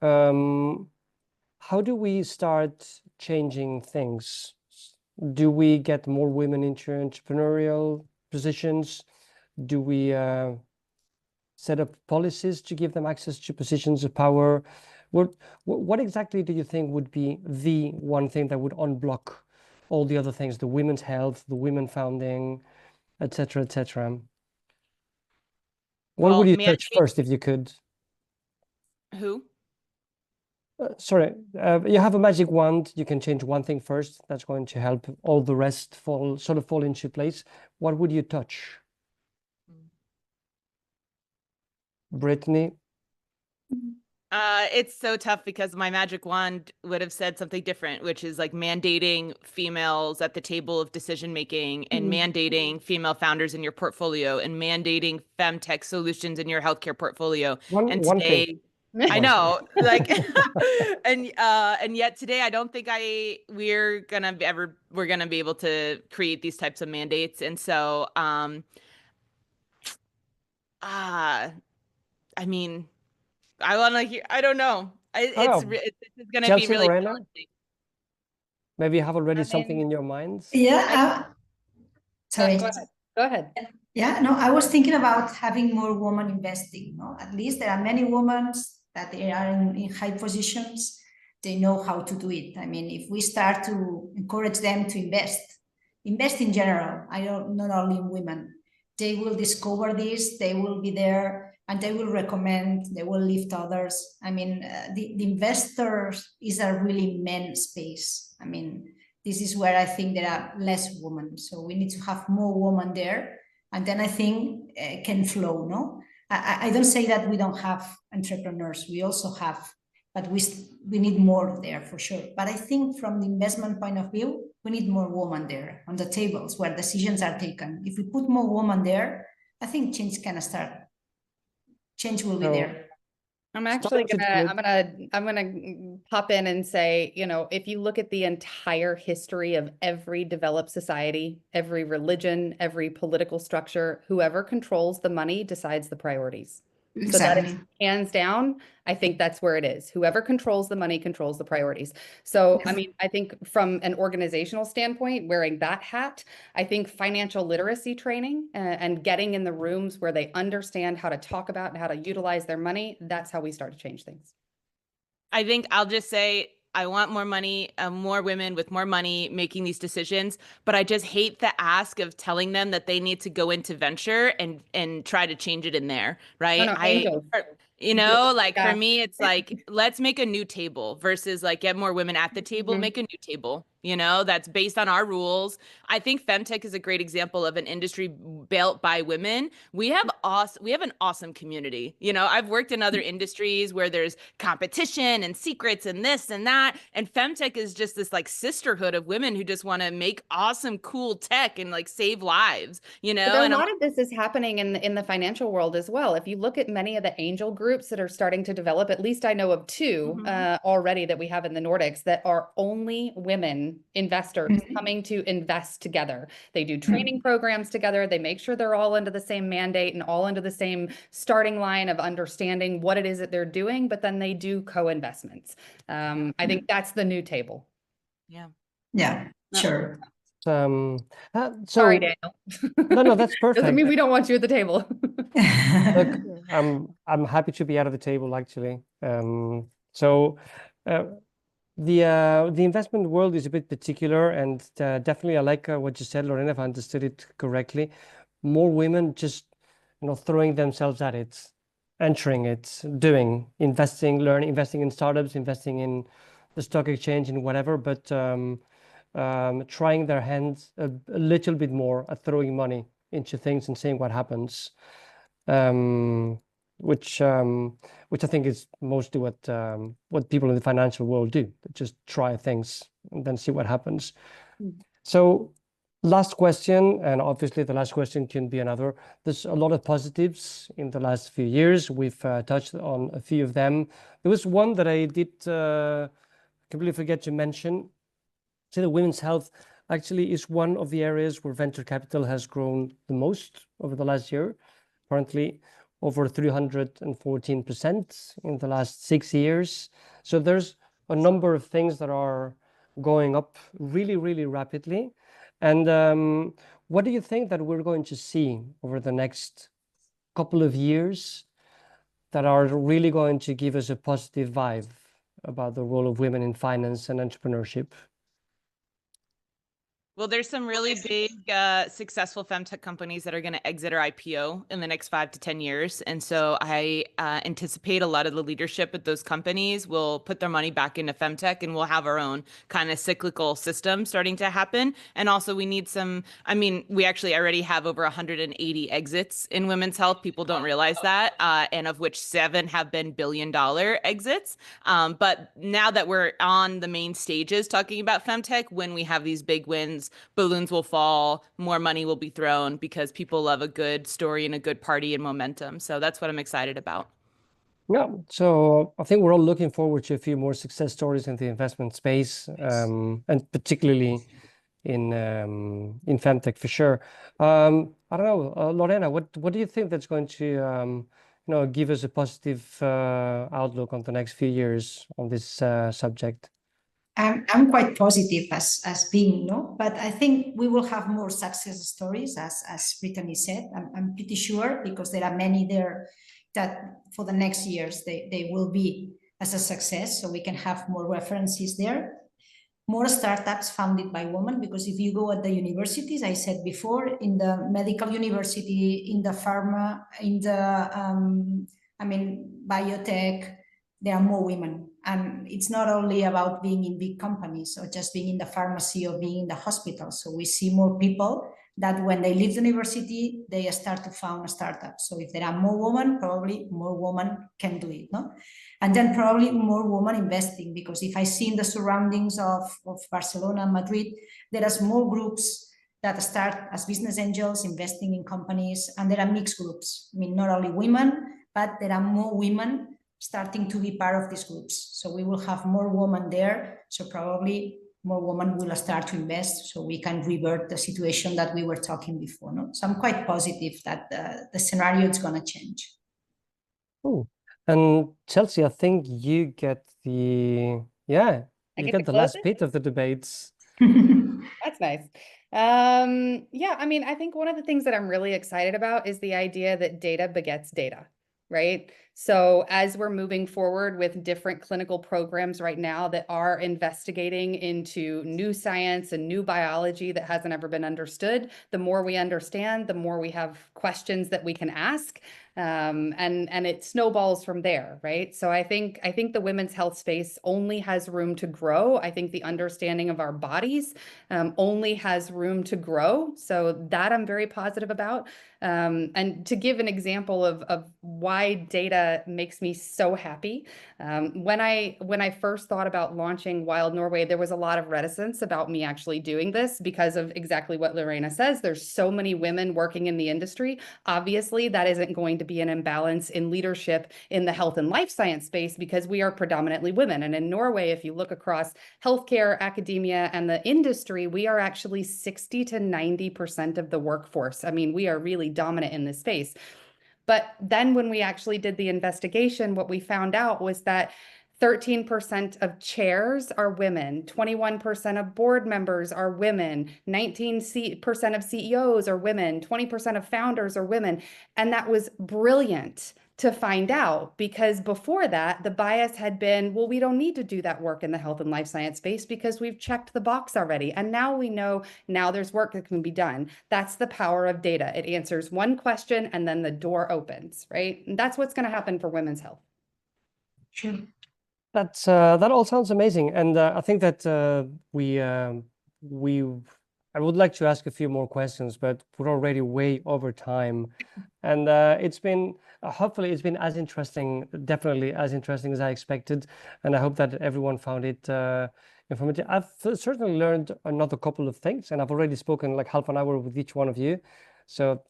how do we start changing things? Do we get more women into entrepreneurial positions? Do we set up policies to give them access to positions of power? What exactly do you think would be the one thing that would unblock all the other things, the women's health, the women founding, etc., etc.? What would you touch first, if you could? Who? Sorry, you have a magic wand. You can change one thing first. That's going to help all the rest fall into place. What would you touch? Brittany? It's so tough, because my magic wand would have said something different, which is like mandating females at the table of decision making, and mandating female founders in your portfolio, and mandating FemTech solutions in your healthcare portfolio. And today, I know, like, and yet today, I don't think we're gonna be able to create these types of mandates. And so, I mean, I want to hear. I don't know. It's going to be really challenging. Maybe you have already something in your minds. Yeah. Sorry. Go ahead. Yeah. No, I was thinking about having more women investing. No, at least there are many women that they are in high positions. They know how to do it. I mean, if we start to encourage them to invest in general, not only in women, they will discover this. They will be there. And they will recommend, they will lift others. I mean, the investors is a really men's space. I mean, this is where I think there are less women. So we need to have more women there. And then I think it can flow, no? I don't say that we don't have entrepreneurs. We also have, but we need more there for sure. But I think from the investment point of view, we need more women there on the tables where decisions are taken. If we put more women there, I think change can start. Change will be there. I'm actually I'm gonna pop in and say, you know, if you look at the entire history of every developed society, every religion, every political structure, whoever controls the money decides the priorities. So that is hands down, I think that's where it is. Whoever controls the money controls the priorities. So, I mean, I think from an organizational standpoint, wearing that hat, I think financial literacy training and getting in the rooms where they understand how to talk about and how to utilize their money, that's how we start to change things. I think I'll just say, I want more money, more women with more money making these decisions, but I just hate the ask of telling them that they need to go into venture and try to change it in there, right? You know, like for me, it's like, let's make a new table versus like get more women at the table, make a new table, you know, that's based on our rules. I think FemTech is a great example of an industry built by women. We have an awesome community. You know, I've worked in other industries where there's competition and secrets and this and that. And FemTech is just this like sisterhood of women who just want to make awesome, cool tech and like save lives, you know. But a lot of this is happening in the financial world as well. If you look at many of the angel groups that are starting to develop, at least I know of two already that we have in the Nordics that are only women investors coming to invest together. They do training programs together. They make sure they're all under the same mandate and all under the same starting line of understanding what it is that they're doing, but then they do co-investments. I think that's the new table. Yeah, sure. Sorry, Daniel. No, that's perfect. Doesn't mean we don't want you at the table. Look, I'm happy to be out of the table actually. The investment world is a bit particular, and definitely I like what you said, Lorena, if I understood it correctly. More women just, you know, throwing themselves at it, entering it, doing, investing, learning, investing in startups, investing in the stock exchange and whatever, but trying their hands a little bit more at throwing money into things and seeing what happens, which I think is mostly what people in the financial world do. They just try things and then see what happens. So last question, and obviously the last question can be another. There's a lot of positives in the last few years. We've touched on a few of them. There was one that I did completely forget to mention. So the women's health actually is one of the areas where venture capital has grown the most over the last year. Currently over 314% in the last 6 years. So there's a number of things that are going up really, really rapidly. And what do you think that we're going to see over the next couple of years that are really going to give us a positive vibe about the role of women in finance and entrepreneurship? Well, there's some really big, successful femtech companies that are going to exit or IPO in the next 5 to 10 years. And so I anticipate a lot of the leadership at those companies will put their money back into femtech, and we'll have our own kind of cyclical system starting to happen. And also we need some, I mean, we actually already have over 180 exits in women's health. People don't realize that, and of which 7 have been billion-dollar exits. But now that we're on the main stages talking about femtech, when we have these big wins, balloons will fall, more money will be thrown because people love a good story and a good party and momentum. So that's what I'm excited about. Yeah, so I think we're all looking forward to a few more success stories in the investment space, and particularly in femtech for sure. I don't know, Lorena, what do you think that's going to give us a positive outlook on the next few years on this subject? I'm quite positive as being, but I think we will have more success stories, as Brittany said. I'm pretty sure, because there are many there that for the next years they will be as a success, so we can have more references there. More startups founded by women, because if you go at the universities, I said before, in the medical university, in the pharma, in the biotech, there are more women. And it's not only about being in big companies or just being in the pharmacy or being in the hospital. So we see more people that when they leave the university, they start to found a startup. So if there are more women, probably more women can do it, no? And then probably more women investing, because if I see in the surroundings of Barcelona and Madrid, there are small groups that start as business angels investing in companies, and there are mixed groups. I mean, not only women, but there are more women starting to be part of these groups. So we will have more women there. So probably more women will start to invest, so we can revert the situation that we were talking before. No? So I'm quite positive that the scenario is going to change. Oh, and Chelsea, I think you get the last bit of the debates. That's nice. Yeah, I mean, I think one of the things that I'm really excited about is the idea that data begets data, right? So as we're moving forward with different clinical programs right now that are investigating into new science and new biology that hasn't ever been understood, the more we understand, the more we have questions that we can ask. And it snowballs from there, right? So I think the women's health space only has room to grow. I think the understanding of our bodies only has room to grow. So that I'm very positive about. And to give an example of why data makes me so happy, when I first thought about launching Wild Norway, there was a lot of reticence about me actually doing this because of exactly what Lorena says. There's so many women working in the industry. Obviously, that isn't going to be an imbalance in leadership in the health and life science space because we are predominantly women. And in Norway, if you look across healthcare, academia, and the industry, we are actually 60 to 90% of the workforce. I mean, we are really dominant in this space. But then when we actually did the investigation, what we found out was that 13% of chairs are women, 21% of board members are women, 19% of CEOs are women, 20% of founders are women. And that was brilliant to find out, because before that, the bias had been, well, we don't need to do that work in the health and life science space because we've checked the box already. And now we know now there's work that can be done. That's the power of data. It answers one question and then the door opens, right? And that's what's going to happen for women's health. Sure. That all sounds amazing, and I think that I would like to ask a few more questions, but we're already way over time, and it's been hopefully it's been as interesting, definitely as interesting as I expected, and I hope that everyone found it informative. I've certainly learned another couple of things, and I've already spoken like half an hour with each one of you. So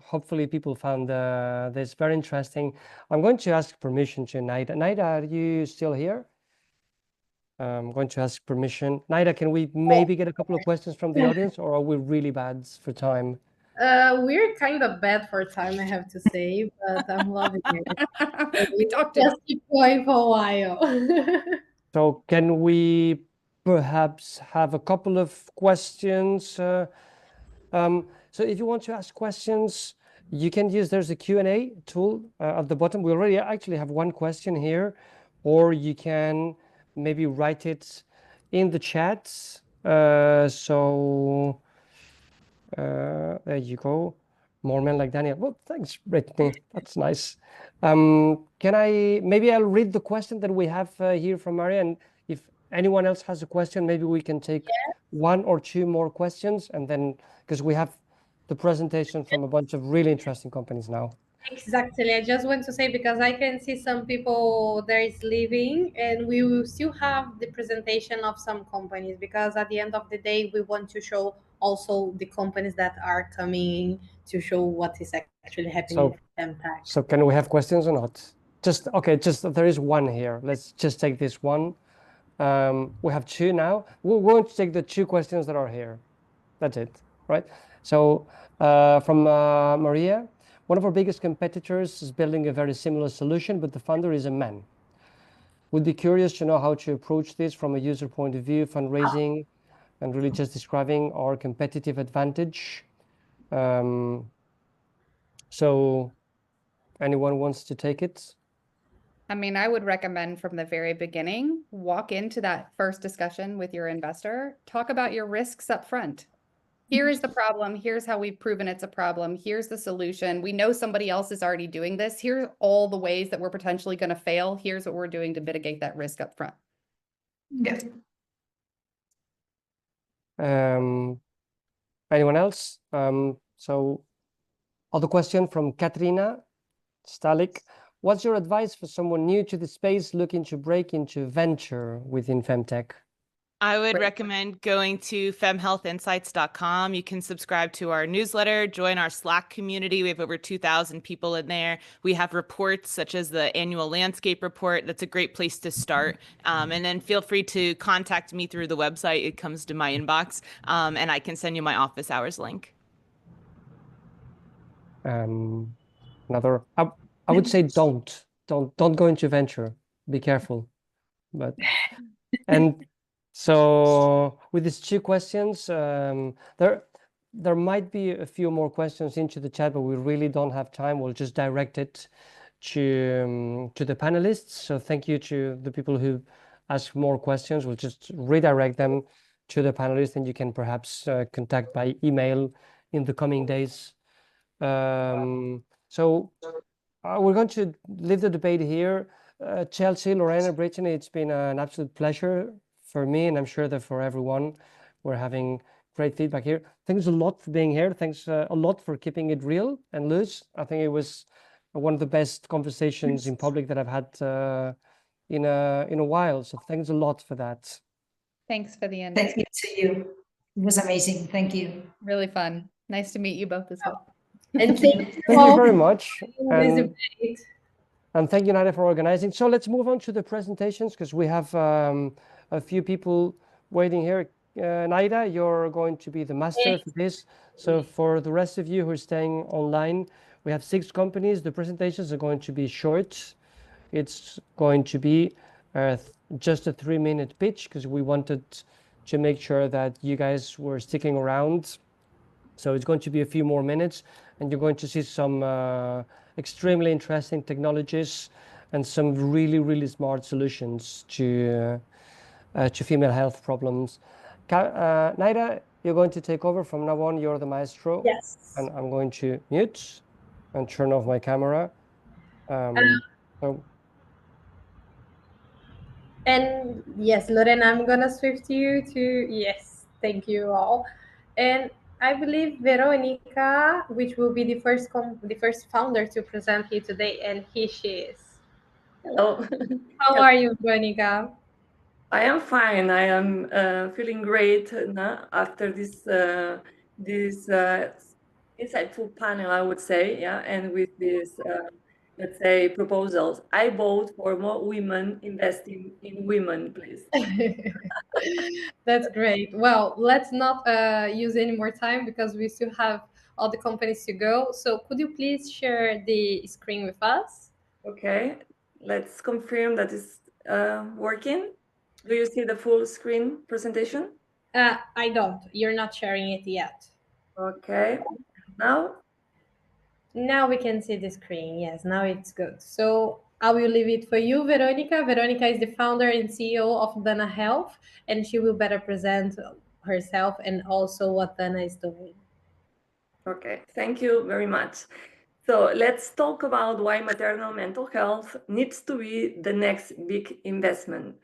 hopefully people found this very interesting. I'm going to ask permission to Naida. Naida, are you still here? I'm going to ask permission. Naida, can we maybe get a couple of questions from the audience, or are we really bad for time? We're kind of bad for time, I have to say, but I'm loving it. We talked just keep going for a while. So can we perhaps have a couple of questions? So if you want to ask questions, you can use, there's a Q&A tool at the bottom. We already actually have one question here, or you can maybe write it in the chat. So there you go. More men like Daniel. Well, thanks, Brittany. That's nice. Maybe I'll read the question that we have here from Maria, and if anyone else has a question, maybe we can take one or two more questions, and then, because we have the presentation from a bunch of really interesting companies now. Exactly. I just want to say, because I can see some people there is leaving, and we will still have the presentation of some companies, because at the end of the day, we want to show also the companies that are coming to show what is actually happening in FemTech. So can we have questions or not? Just there is one here. Let's just take this one. We have two now. We're going to take the two questions that are here. That's it, right? So from Maria, one of our biggest competitors is building a very similar solution, but the founder is a man. Would be curious to know how to approach this from a user point of view, fundraising, and really just describing our competitive advantage. So anyone wants to take it? I mean, I would recommend from the very beginning, walk into that first discussion with your investor, talk about your risks up front. here is the problem. Here's how we've proven it's a problem. Here's the solution. We know somebody else is already doing this. Here are all the ways that we're potentially going to fail. Here's what we're doing to mitigate that risk up front. Yeah. Anyone else? So other question from Katrina Stalik. What's your advice for someone new to the space looking to break into venture within FemTech? I would Great. recommend going to femhealthinsights.com. You can subscribe to our newsletter, join our Slack community. We have over 2,000 people in there. We have reports such as the annual landscape report. That's a great place to start. And then feel free to contact me through the website. It comes to my inbox, and I can send you my office hours link. Another, I would say don't go into venture. Be careful. But and so with these two questions, there might be a few more questions into the chat, but we really don't have time. We'll just direct it to the panelists. So thank you to the people who ask more questions. We'll just redirect them to the panelists, and you can perhaps contact by email in the coming days. So we're going to leave the debate here. Chelsea, Lorena, Brittany, it's been an absolute pleasure for me, and I'm sure that for everyone. We're having great feedback here. Thanks a lot for being here. Thanks a lot for keeping it real and loose. I think it was one of the best conversations in public that I've had in a while. So thanks a lot for that. Thanks for the invite. Thank you to you. It was amazing. Thank you. Really fun. Nice to meet you both as well. And Thank you very much. And thank you, Naida, for organizing. So let's move on to the presentations because we have a few people waiting here. Naida, you're going to be the master for this. So for the rest of you who are staying online, we have 6 companies. The presentations are going to be short. It's going to be just a 3-minute pitch because we wanted to make sure that you guys were sticking around. So it's going to be a few more minutes, and you're going to see some extremely interesting technologies and some really, really smart solutions to female health problems. Naida, you're going to take over from now on. You're the maestro. Yes. And I'm going to mute and turn off my camera. And yes, Lorena, I'm gonna switch you to yes. Thank you all. And I believe Veronica, which will be the first founder to present here today, and here she is. Hello. How are you, Veronica? I am fine. I am feeling great after this insightful panel, I would say, yeah, and with this let's say proposals. I vote for more women investing in women, please. That's great. Well, let's not use any more time because we still have all the companies to go. So could you please share the screen with us? Okay, let's confirm that it's working. Do you see the full screen presentation? I don't. You're not sharing it yet. Okay, now? Now we can see the screen. Yes, now it's good. So I will leave it for you, Veronica. Veronica is the founder and CEO of Dana Health, and she will better present herself and also what Dana is doing. Okay, thank you very much. So let's talk about why maternal mental health needs to be the next big investment.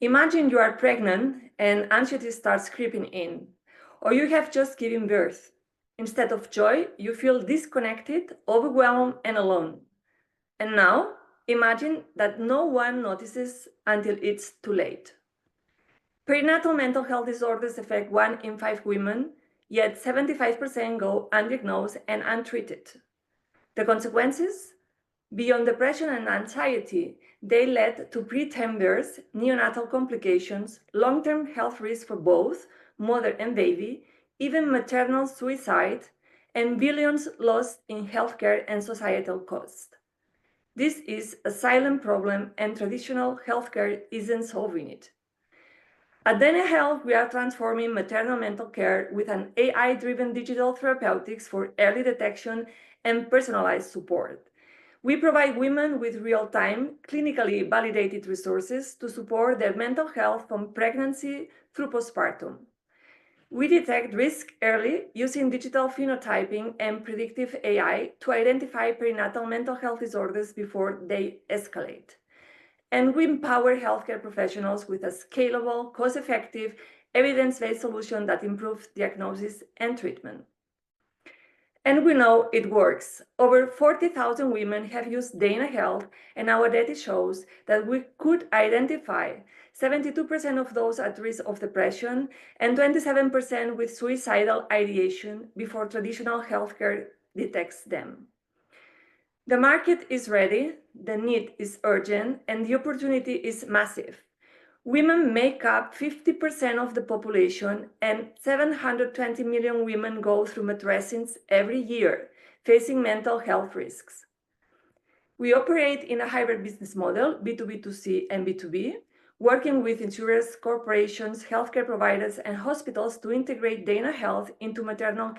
Imagine you are pregnant and anxiety starts creeping in, or you have just given birth. Instead of joy, you feel disconnected, overwhelmed, and alone. And now, imagine that no one notices until it's too late. Perinatal mental health disorders affect 1 in 5 women, yet 75% go undiagnosed and untreated. The consequences? Beyond depression and anxiety, they led to preterm births, neonatal complications, long-term health risks for both mother and baby, even maternal suicide, and billions lost in healthcare and societal costs. This is a silent problem, and traditional healthcare isn't solving it. At Dana Health, we are transforming maternal mental care with an AI-driven digital therapeutics for early detection and personalized support. We provide women with real-time, clinically validated resources to support their mental health from pregnancy through postpartum. We detect risk early using digital phenotyping and predictive AI to identify perinatal mental health disorders before they escalate. And we empower healthcare professionals with a scalable, cost-effective, evidence-based solution that improves diagnosis and treatment. And we know it works. Over 40,000 women have used Dana Health, and our data shows that we could identify 72% of those at risk of depression and 27% with suicidal ideation before traditional healthcare detects them. The market is ready, the need is urgent, and the opportunity is massive. Women make up 50% of the population, and 720 million women go through matrescence every year, facing mental health risks. We operate in a hybrid business model, B2B2C and B2B, working with insurers, corporations, healthcare providers, and hospitals to integrate Dana Health into maternal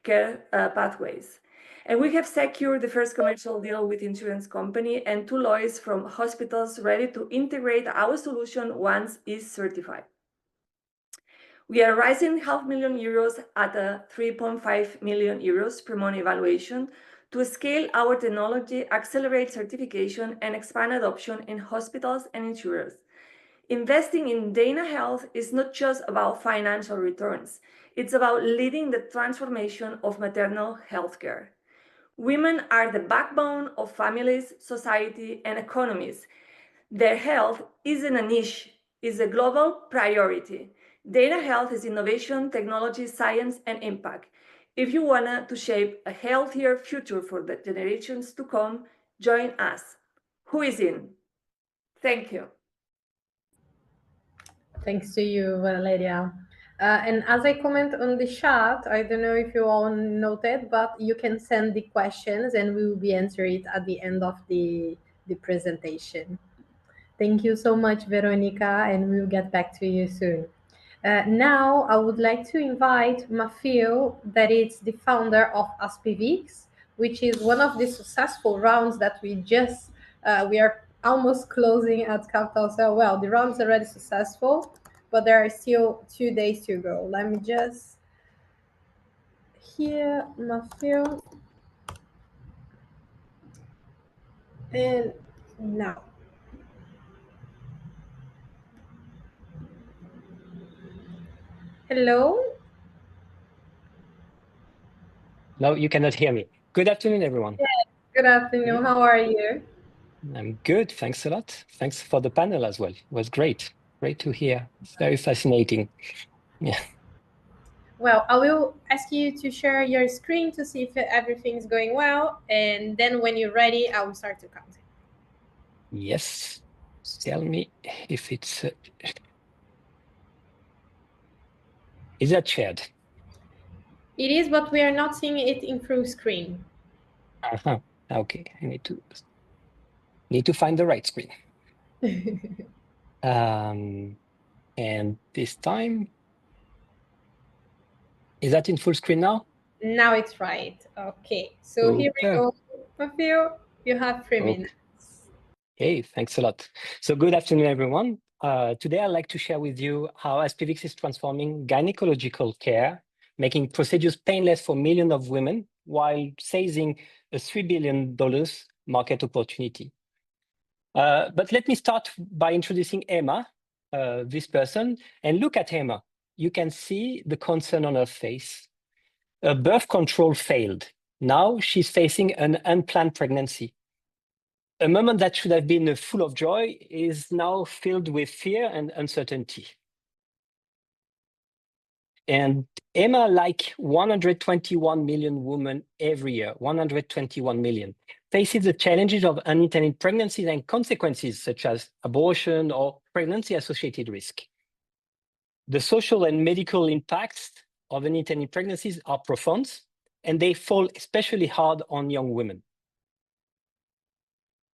care pathways. And we have secured the first commercial deal with insurance company and 2 lawyers from hospitals ready to integrate our solution once it's certified. We are raising €500,000 at a 3.5 million euros per month evaluation to scale our technology, accelerate certification, and expand adoption in hospitals and insurers. Investing in Dana Health is not just about financial returns. It's about leading the transformation of maternal healthcare. Women are the backbone of families, society, and economies. Their health isn't a niche, it's a global priority. Dana Health is innovation, technology, science, and impact. If you want to shape a healthier future for the generations to come, join us. Who is in? Thank you. Thanks to you, Valeria. And as I comment on the chat, I don't know if you all noted, but you can send the questions and we will be answering it at the end of the presentation. Thank you so much, Veronica, and we'll get back to you soon. Now, I would like to invite Matthew, that is the founder of Aspivix, which is one of the successful rounds that we are almost closing at Capital. So, well, the round is already successful, but there are still 2 days to go. Let me just hear Matthew. And now. Hello? No, you cannot hear me. Good afternoon, everyone. Yeah, good afternoon. How are you? I'm good. Thanks a lot. Thanks for the panel as well. It was great. Great to hear. Very fascinating. Yeah. Well, I will ask you to share your screen to see if everything's going well. And then when you're ready, I will start to count. Yes. Tell me if it's... Is that shared? It is, but we are not seeing it in full screen. Okay, I need to find the right screen. And this time, is that in full screen now? Now it's right. Okay, so here we go. Matthew, you have 3 minutes. Hey, thanks a lot. So good afternoon, everyone. Today, I'd like to share with you how Aspivix is transforming gynecological care, making procedures painless for millions of women while seizing a $3 billion market opportunity. But let me start by introducing Emma, this person, and look at Emma. You can see the concern on her face. Her birth control failed. Now she's facing an unplanned pregnancy. A moment that should have been full of joy is now filled with fear and uncertainty. And Emma, like 121 million women every year, 121 million, faces the challenges of unintended pregnancies and consequences such as abortion or pregnancy-associated risk. The social and medical impacts of unintended pregnancies are profound, and they fall especially hard on young women.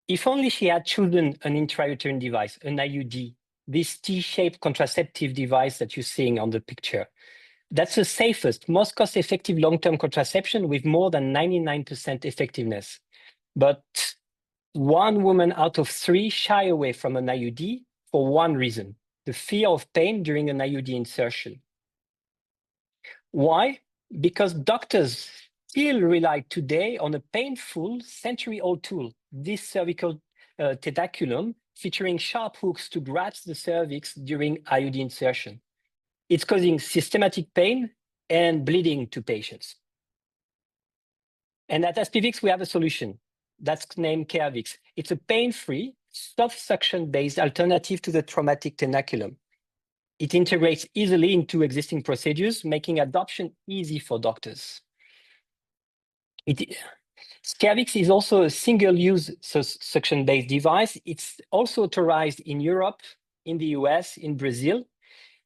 If only she had chosen an intrauterine device, an IUD, this T-shaped contraceptive device that you're seeing on the picture. That's the safest, most cost-effective long-term contraception with more than 99% effectiveness. But 1 woman out of 3 shy away from an IUD for one reason: the fear of pain during an IUD insertion. Why? Because doctors still rely today on a painful century-old tool, this cervical tentaculum, featuring sharp hooks to grasp the cervix during IUD insertion. It's causing systematic pain and bleeding to patients. And at Aspivix, we have a solution that's named CareVix. It's a pain-free, soft suction-based alternative to the traumatic tenaculum. It integrates easily into existing procedures, making adoption easy for doctors. CareVix is also a single-use suction-based device. It's also authorized in Europe, in the US, in Brazil.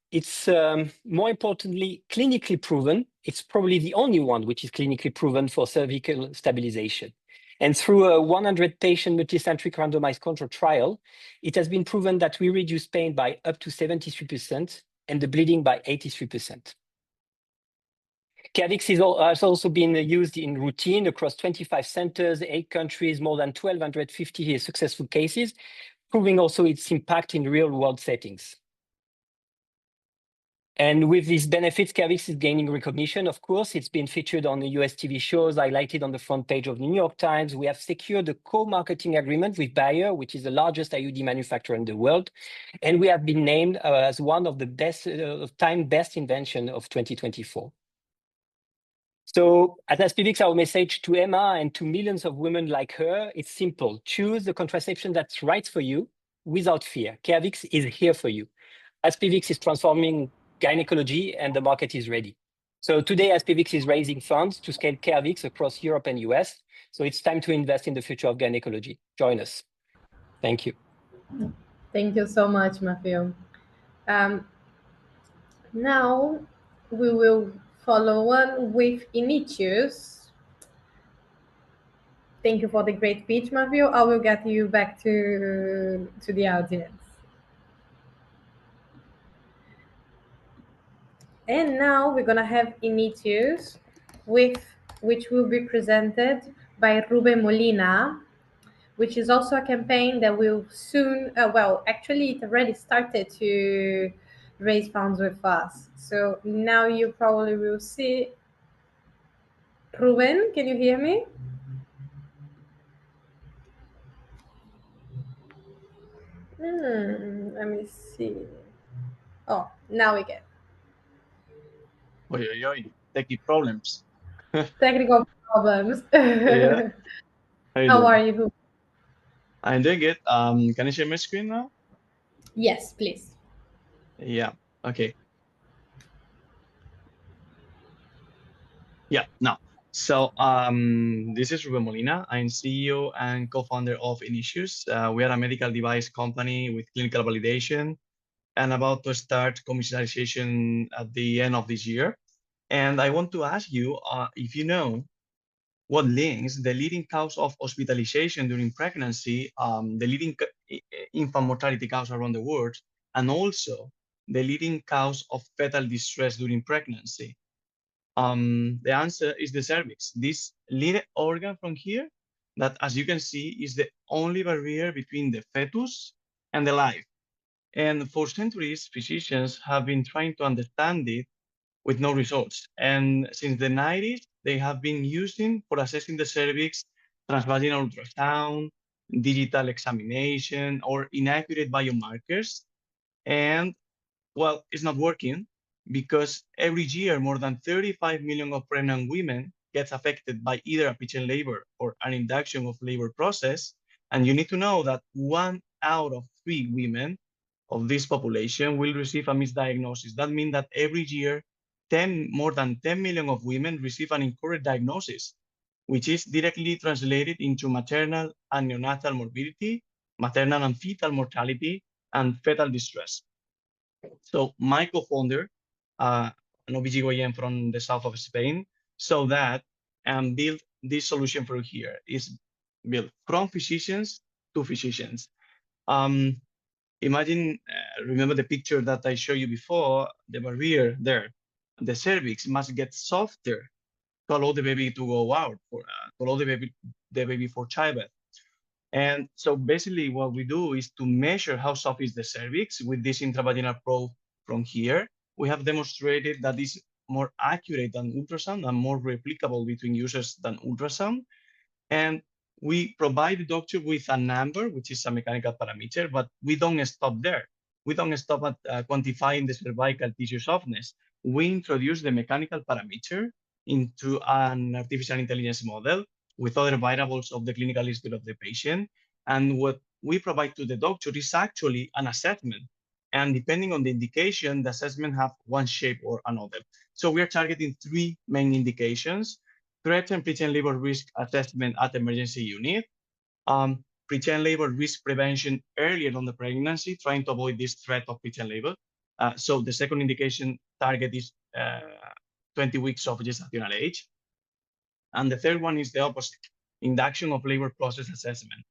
It's more importantly, clinically proven. It's probably the only one which is clinically proven for cervical stabilization. And through a 100-patient multicentric randomized control trial, it has been proven that we reduce pain by up to 73% and the bleeding by 83%. CareVix has also been used in routine across 25 centers, 8 countries, more than 1,250 successful cases, proving also its impact in real-world settings. And with these benefits, CareVix is gaining recognition, of course. It's been featured on the US TV shows, highlighted on the front page of the New York Times. We have secured a co-marketing agreement with Bayer, which is the largest IUD manufacturer in the world. And we have been named as one of the best invention of 2024. So at Aspivix, our message to Emma and to millions of women like her, it's simple. Choose the contraception that's right for you without fear. CareVix is here for you. Aspivix is transforming gynecology and the market is ready. So today, Aspivix is raising funds to scale CareVix across Europe and US. So it's time to invest in the future of gynecology. Join us. Thank you. Thank you so much, Matthew. Now we will follow on with Innitius. Thank you for the great pitch, Matthew. I will get you back to the audience. And now we're gonna have Innitius, which will be presented by Ruben Molina, which is also a campaign that will soon, well, actually it already started to raise funds with us. So now you probably will see. Ruben, can you hear me? Let me see. Oh, now we can. Technical problems. Technical problems. Yeah. How are you? I'm doing good. Can you share my screen now? Yes, please. Yeah. Okay. Yeah. Now, so this is Ruben Molina. I'm CEO and co-founder of Innitius. We are a medical device company with clinical validation and about to start commercialization at the end of this year. And I want to ask you if you know what links the leading cause of hospitalization during pregnancy, the leading infant mortality cause around the world, and also the leading cause of fetal distress during pregnancy. The answer is the cervix. This little organ from here, that as you can see, is the only barrier between the fetus and the life. And for centuries, physicians have been trying to understand it with no results. And since the 90s, they have been using for assessing the cervix transvaginal ultrasound, digital examination, or inaccurate biomarkers. And well, it's not working because every year more than 35 million of pregnant women gets affected by either a pitch in labor or an induction of labor process. And you need to know that 1 out of 3 women of this population will receive a misdiagnosis. That means that every year, more than 10 million of women receive an incorrect diagnosis, which is directly translated into maternal and neonatal morbidity, maternal and fetal mortality, and fetal distress. So my co-founder, an OBGYN from the south of Spain, saw that and built this solution for here. Is built from physicians to physicians. Imagine, remember the picture that I showed you before, the barrier there. The cervix must get softer to allow the baby to go out, to allow the baby for childbirth. And so basically what we do is to measure how soft is the cervix with this intravaginal probe from here. We have demonstrated that it's more accurate than ultrasound and more replicable between users than ultrasound. And we provide the doctor with a number, which is a mechanical parameter, but we don't stop there. We don't stop at quantifying the cervical tissue softness. We introduce the mechanical parameter into an artificial intelligence model with other variables of the clinical history of the patient. And what we provide to the doctor is actually an assessment. And depending on the indication, the assessment have one shape or another. So we are targeting 3 main indications: threat and preterm labor risk assessment at emergency unit, preterm labor risk prevention earlier on the pregnancy, trying to avoid this threat of preterm labor. So the second indication target is 20 weeks of gestational age. And the third one is the opposite, induction of labor process assessment.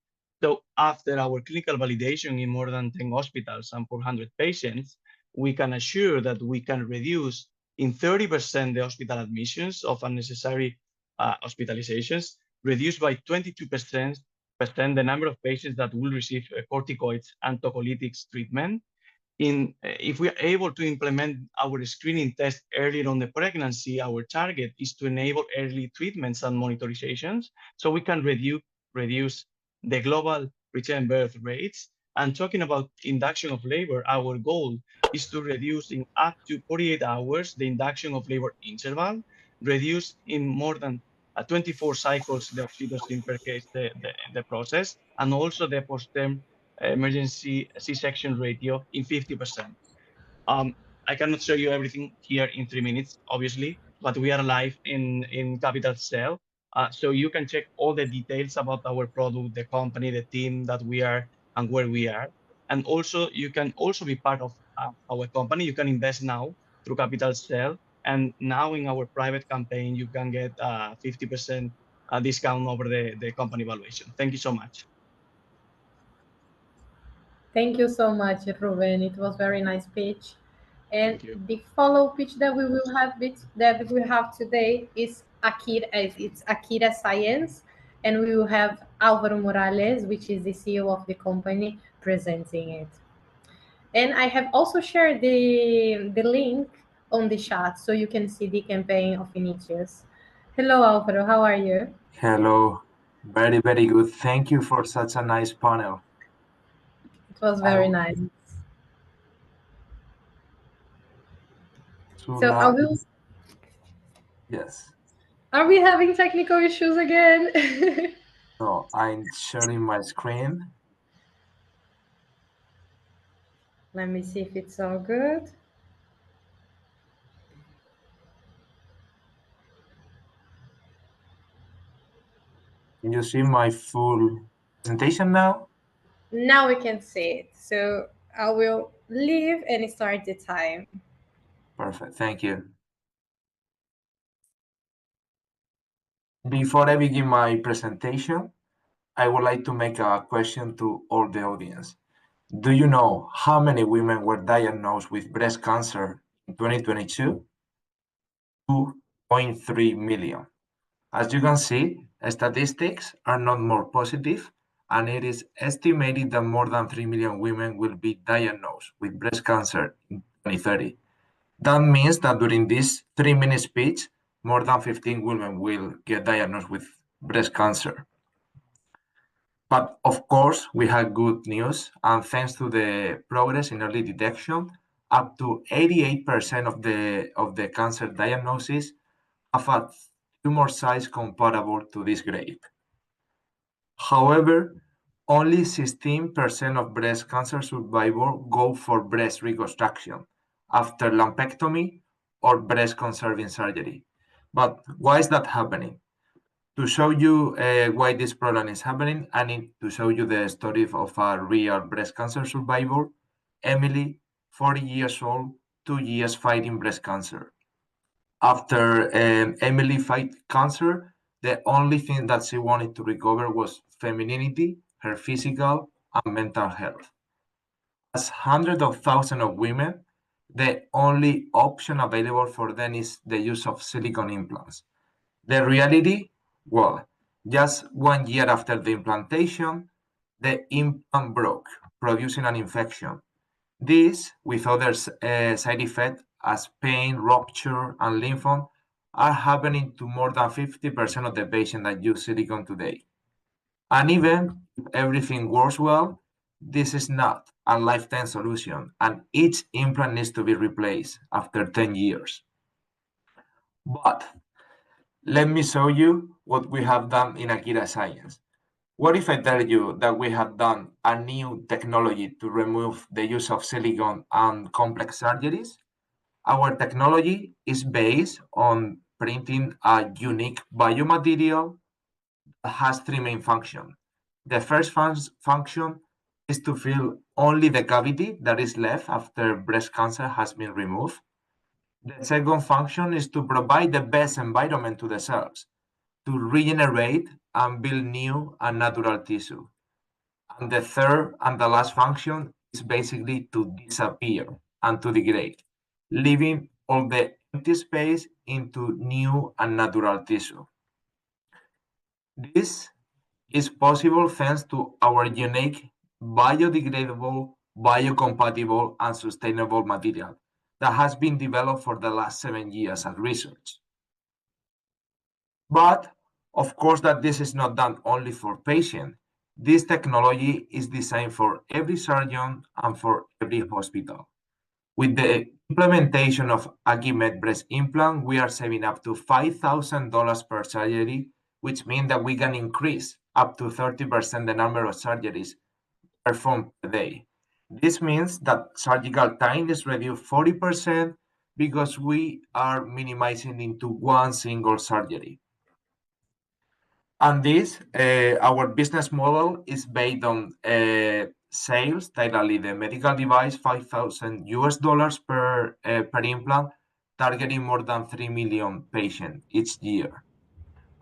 So after our clinical validation in more than 10 hospitals and 400 patients, we can assure that we can reduce in 30% the hospital admissions of unnecessary hospitalizations, reduce by 22% the number of patients that will receive corticoids and tocolytics treatment. If we are able to implement our screening test earlier on the pregnancy, our target is to enable early treatments and monitorizations so we can reduce the global preterm birth rates. And talking about induction of labor, our goal is to reduce in up to 48 hours the induction of labor interval, reduce in more than 24 cycles the oxytocin per case the process, and also the post-term emergency C-section ratio in 50%. I cannot show you everything here in 3 minutes, obviously, but we are live in Capital Cell. So you can check all the details about our product, the company, the team that we are, and where we are. And also, you can also be part of our company. You can invest now through Capital Cell. And now in our private campaign, you can get 50% discount over the company valuation. Thank you so much. Thank you so much, Ruben. It was very nice pitch. And the follow pitch that we will have today is AKIRA. It's AKIRA Science, and we will have Álvaro Morales, which is the CEO of the company, presenting it. And I have also shared the link on the chat so you can see the campaign of Innitius. Hello, Álvaro. How are you? Hello. Very, very good. Thank you for such a nice panel. It was very nice. So I will. Yes. Are we having technical issues again? No, I'm sharing my screen. Let me see if it's all good. Can you see my full presentation now? Now we can see it. So I will leave and start the time. Perfect. Thank you. Before I begin my presentation, I would like to make a question to all the audience. Do you know how many women were diagnosed with breast cancer in 2022? 2.3 million. As you can see, statistics are not more positive, and it is estimated that more than 3 million women will be diagnosed with breast cancer in 2030. That means that during this 3-minute speech, more than 15 women will get diagnosed with breast cancer. But of course, we have good news, and thanks to the progress in early detection, up to 88% of the cancer diagnosis have a tumor size comparable to this grape. However, only 16% of breast cancer survivors go for breast reconstruction after lumpectomy or breast conserving surgery. But why is that happening? To show you why this problem is happening, I need to show you the story of a real breast cancer survivor, Emily, 40 years old, 2 years fighting breast cancer. After Emily fight cancer, the only thing that she wanted to recover was femininity, her physical and mental health. As hundreds of thousands of women, the only option available for them is the use of silicone implants. The reality, well, just 1 year after the implantation, the implant broke, producing an infection. This, with other side effects, as pain, rupture, and lymphoma are happening to more than 50% of the patients that use silicone today. And even if everything works well, this is not a lifetime solution, and each implant needs to be replaced after 10 years. But let me show you what we have done in AKIRA Science. What if I tell you that we have done a new technology to remove the use of silicone and complex surgeries? Our technology is based on printing a unique biomaterial that has three main functions. The first function is to fill only the cavity that is left after breast cancer has been removed. The second function is to provide the best environment to the cells, to regenerate and build new and natural tissue. And the third and the last function is basically to disappear and to degrade, leaving all the empty space into new and natural tissue. This is possible thanks to our unique biodegradable, biocompatible, and sustainable material that has been developed for the last 7 years at research. But of course that this is not done only for patients. This technology is designed for every surgeon and for every hospital. With the implementation of AkiMed breast implant, we are saving up to $5,000 per surgery, which means that we can increase up to 30% the number of surgeries performed per day. This means that surgical time is reduced 40% because we are minimizing into one single surgery. And this, our business model is based on sales, directly the medical device, $5,000 per implant, targeting more than 3 million patients each year.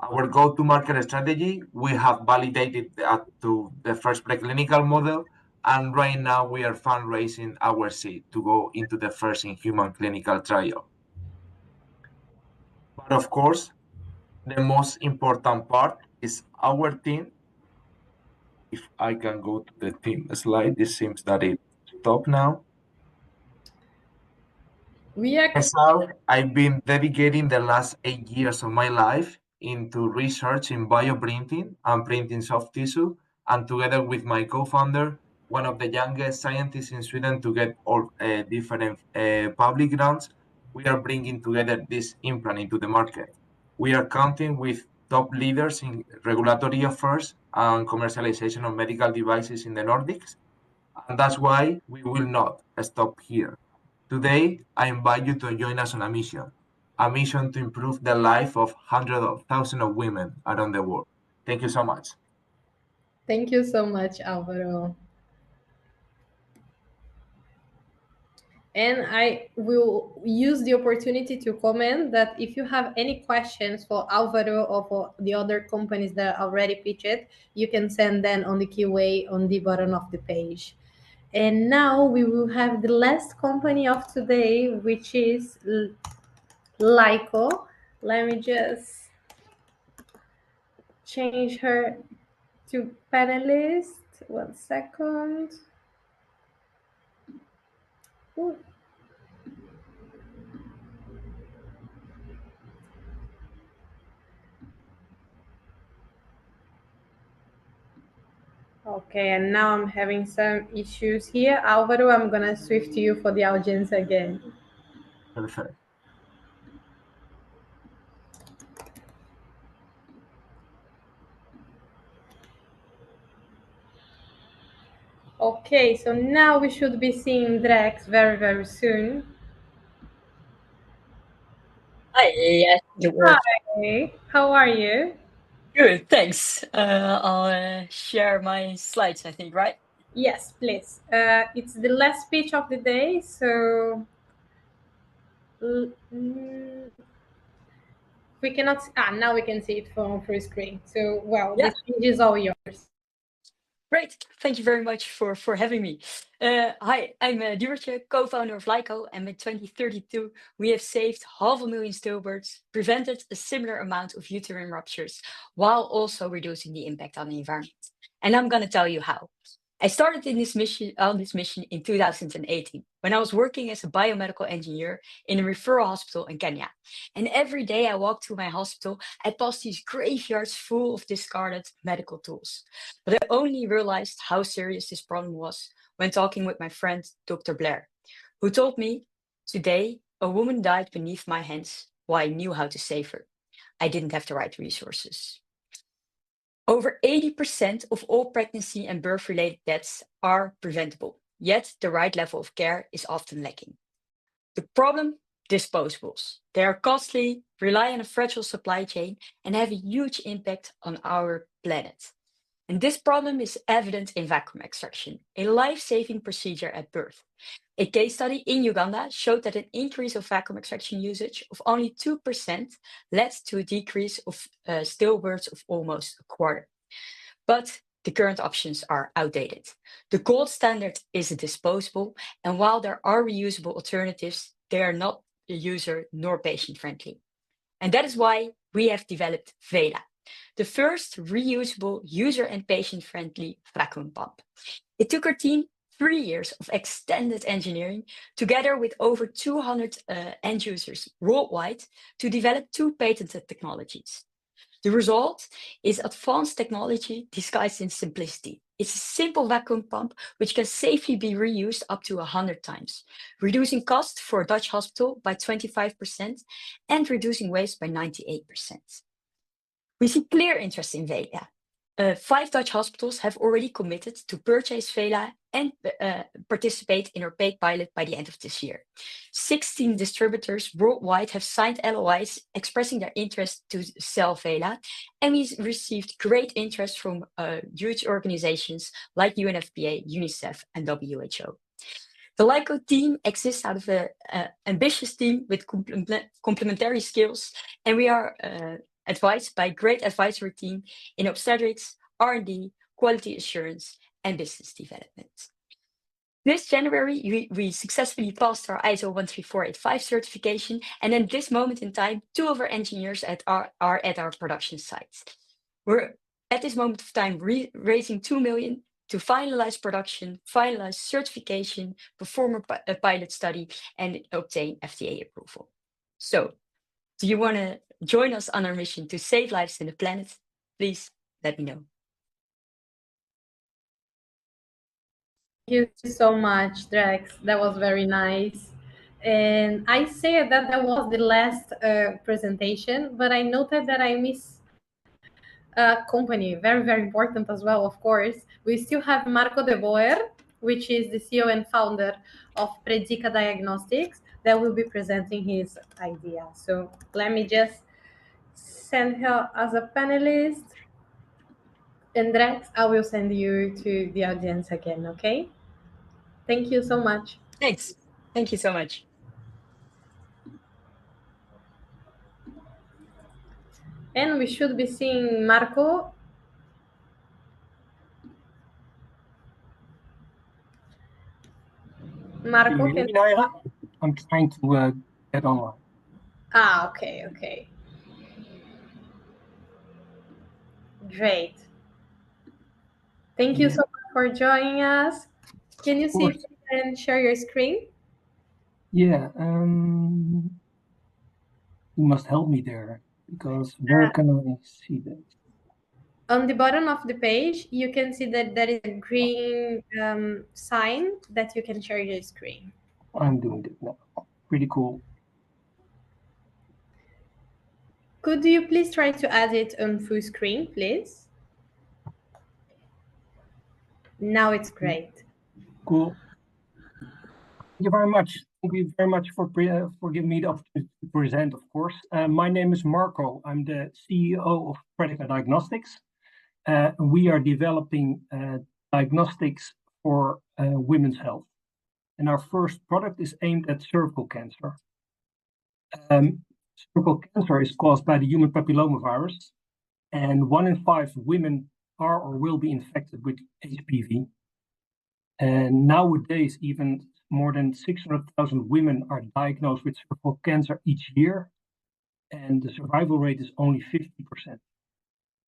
Our go-to-market strategy, we have validated up to the first preclinical model, and right now we are fundraising our seed to go into the first in-human clinical trial. But of course, the most important part is our team. If I can go to the team slide, it seems that it stopped now. Myself, I've been dedicating the last 8 years of my life into research in bioprinting and printing soft tissue, and together with my co-founder, one of the youngest scientists in Sweden to get all different public grants, we are bringing together this implant into the market. We are counting with top leaders in regulatory affairs and commercialization of medical devices in the Nordics, and that's why we will not stop here. Today, I invite you to join us on a mission to improve the life of hundreds of thousands of women around the world. Thank you so much. Thank you so much, Alvaro. And I will use the opportunity to comment that if you have any questions for Alvaro or for the other companies that already pitched, you can send them on the QA on the bottom of the page. And now we will have the last company of today, which is LAYCO. Let me just change her to panelist. 1 second. Ooh. Okay, and now I'm having some issues here. Alvaro, I'm gonna switch to you for the audience again. Perfect. Okay, so now we should be seeing Drex very, very soon. Hi, yes, it works. Hi, how are you? Good, thanks. I'll share my slides, I think, right? Yes, please. It's the last speech of the day, so we cannot. Now we can see it from full screen. So, well, Yeah. the stage is all yours. Great, thank you very much for having me. Hi, I'm Dibertje, co-founder of LAYCO, and by 2032, we have saved 500,000 stillbirths, prevented a similar amount of uterine ruptures, while also reducing the impact on the environment. And I'm going to tell you how. I started on this mission in 2018 when I was working as a biomedical engineer in a referral hospital in Kenya. And every day I walked to my hospital, I passed these graveyards full of discarded medical tools. But I only realized how serious this problem was when talking with my friend, Dr. Blair, who told me, today, a woman died beneath my hands while I knew how to save her. I didn't have the right resources. Over 80% of all pregnancy and birth-related deaths are preventable, yet the right level of care is often lacking. The problem? Disposables. They are costly, rely on a fragile supply chain, and have a huge impact on our planet. And this problem is evident in vacuum extraction, a life-saving procedure at birth. A case study in Uganda showed that an increase of vacuum extraction usage of only 2% led to a decrease of stillbirths of almost a quarter. But the current options are outdated. The gold standard is a disposable, and while there are reusable alternatives, they are not user nor patient friendly. And that is why we have developed Vela, the first reusable user and patient friendly vacuum pump. It took our team 3 years of extended engineering, together with over 200 end users worldwide, to develop 2 patented technologies. The result is advanced technology disguised in simplicity. It's a simple vacuum pump which can safely be reused up to 100 times, reducing cost for a Dutch hospital by 25% and reducing waste by 98%. We see clear interest in Vela. 5 Dutch hospitals have already committed to purchase Vela and participate in our paid pilot by the end of this year. 16 distributors worldwide have signed LOIs expressing their interest to sell Vela, and we received great interest from huge organizations like UNFPA, UNICEF, and WHO. The LAYCO team exists out of an ambitious team with complementary skills, and we are advised by a great advisory team in obstetrics, R&D, quality assurance, and business development. This January, we successfully passed our ISO 13485 certification, and at this moment in time, 2 of our engineers are at our production sites. We're at this moment of time raising 2 million to finalize production, finalize certification, perform a pilot study, and obtain FDA approval. So, do you want to join us on our mission to save lives in the planet? Please let me know. Thank you so much, Drex. That was very nice. And I said that that was the last presentation, but I noted that I missed a company, very, very important as well, of course. We still have Marco de Boer, which is the CEO and founder of Predica Diagnostics, that will be presenting his idea. So let me just send her as a panelist. And Drex, I will send you to the audience again, okay? Thank you so much. Thanks. Thank you so much. And we should be seeing Marco. Marco, Can you hear me, Naira? I'm trying to get online. Ah, okay, okay. Great. Thank you so much for joining us. Can you see if you can share your screen? Yeah, you must help me there, because where can I see that? On the bottom of the page, you can see that there is a green sign that you can share your screen. I'm doing it now. Pretty cool. Could you please try to add it on full screen, please? Now it's great. Cool. Thank you very much. Thank you very much for giving me the opportunity to present, of course. My name is Marco. I'm the CEO of Predica Diagnostics. We are developing diagnostics for women's health. And our first product is aimed at cervical cancer. Cervical cancer is caused by the human papillomavirus, and 1 in 5 women are or will be infected with HPV. And nowadays, even more than 600,000 women are diagnosed with cervical cancer each year, and the survival rate is only 50%.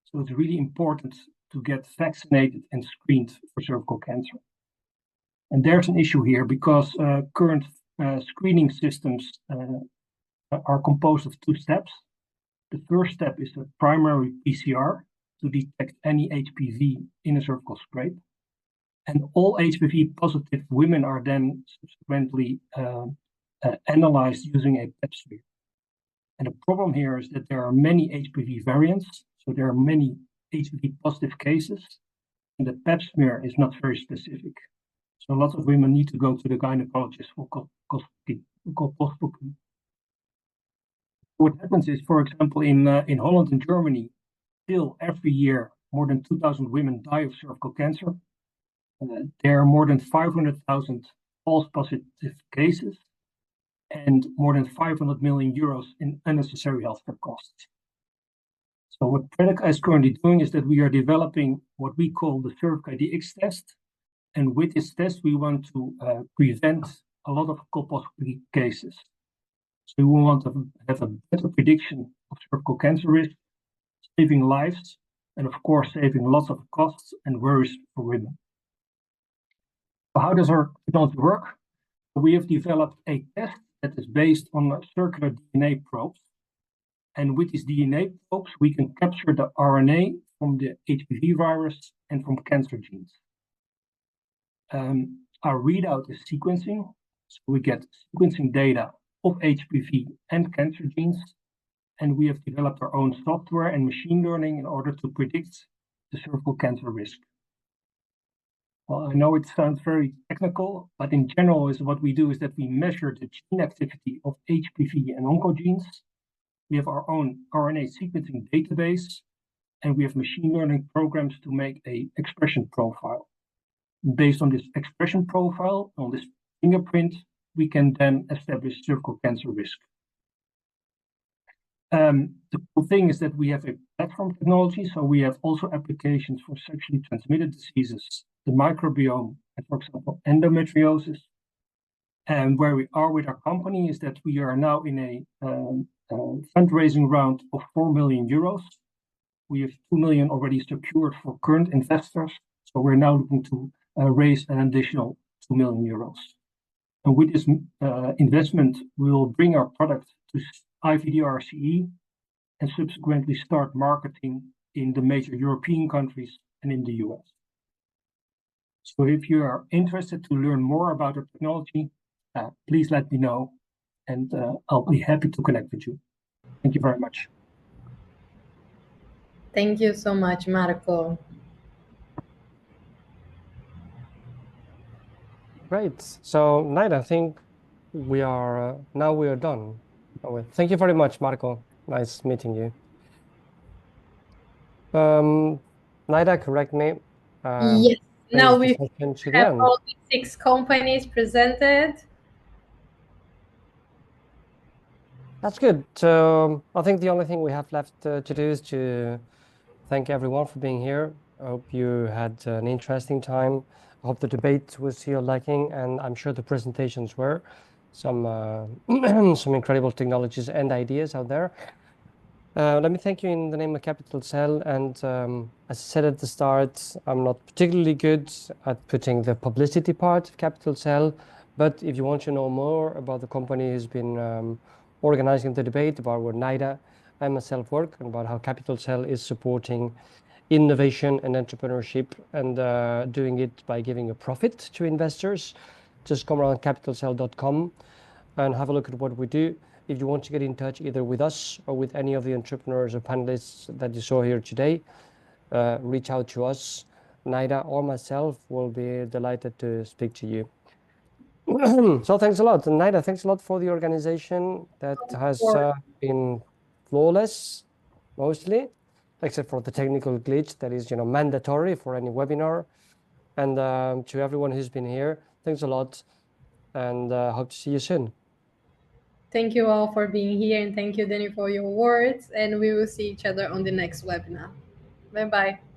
So it's really important to get vaccinated and screened for cervical cancer. And there's an issue here because current screening systems are composed of 2 steps. The first step is a primary PCR to detect any HPV in a cervical scrape. And all HPV positive women are then subsequently analyzed using a pap smear. And the problem here is that there are many HPV variants, so there are many HPV positive cases, and the pap smear is not very specific. So lots of women need to go to the gynecologist for colposcopy. What happens is, for example, in Holland and Germany, still every year more than 2,000 women die of cervical cancer. There are more than 500,000 false positive cases and more than 500 million euros in unnecessary healthcare costs. So what Predica is currently doing is that we are developing what we call the CervicIDX test. And with this test, we want to prevent a lot of colposcopy cases. So we want to have a better prediction of cervical cancer risk, saving lives, and of course, saving lots of costs and worries for women. So how does our technology work? We have developed a test that is based on circular DNA probes. And with these DNA probes, we can capture the RNA from the HPV virus and from cancer genes. Our readout is sequencing. So we get sequencing data of HPV and cancer genes. And we have developed our own software and machine learning in order to predict the cervical cancer risk. Well, I know it sounds very technical, but in general, is what we do is that we measure the gene activity of HPV and oncogenes. We have our own RNA sequencing database, and we have machine learning programs to make an expression profile. Based on this expression profile, on this fingerprint, we can then establish cervical cancer risk. The cool thing is that we have a platform technology, so we have also applications for sexually transmitted diseases, the microbiome, and for example, endometriosis. And where we are with our company is that we are now in a fundraising round of 4 million euros. We have 2 million already secured for current investors, so we're now looking to raise an additional 2 million euros. And with this investment, we will bring our product to IVDR-CE and subsequently start marketing in the major European countries and in the US. So if you are interested to learn more about our technology, please let me know, and I'll be happy to connect with you. Thank you very much. Thank you so much, Marco. Great. So, Naida, I think we are now we are done. Thank you very much, Marco. Nice meeting you. Naida, correct me. Yes. Now we have all the 6 companies presented. That's good. So I think the only thing we have left to do is to thank everyone for being here. I hope you had an interesting time. I hope the debate was to your liking, and I'm sure the presentations were. Some incredible technologies and ideas out there. Let me thank you in the name of Capital Cell. And as I said at the start, I'm not particularly good at putting the publicity part of Capital Cell. But if you want to know more about the company who's been organizing the debate, about where Naida and myself work, and about how Capital Cell is supporting innovation and entrepreneurship and doing it by giving a profit to investors, just come around capitalcell.com and have a look at what we do. If you want to get in touch either with us or with any of the entrepreneurs or panelists that you saw here today, reach out to us. Naida or myself will be delighted to speak to you. So thanks a lot. And Naida, thanks a lot for the organization that has been flawless, mostly, except for the technical glitch that is, mandatory for any webinar. And to everyone who's been here, thanks a lot, and hope to see you soon. Thank you all for being here, and thank you, Danny, for your words, and we will see each other on the next webinar. Bye-bye.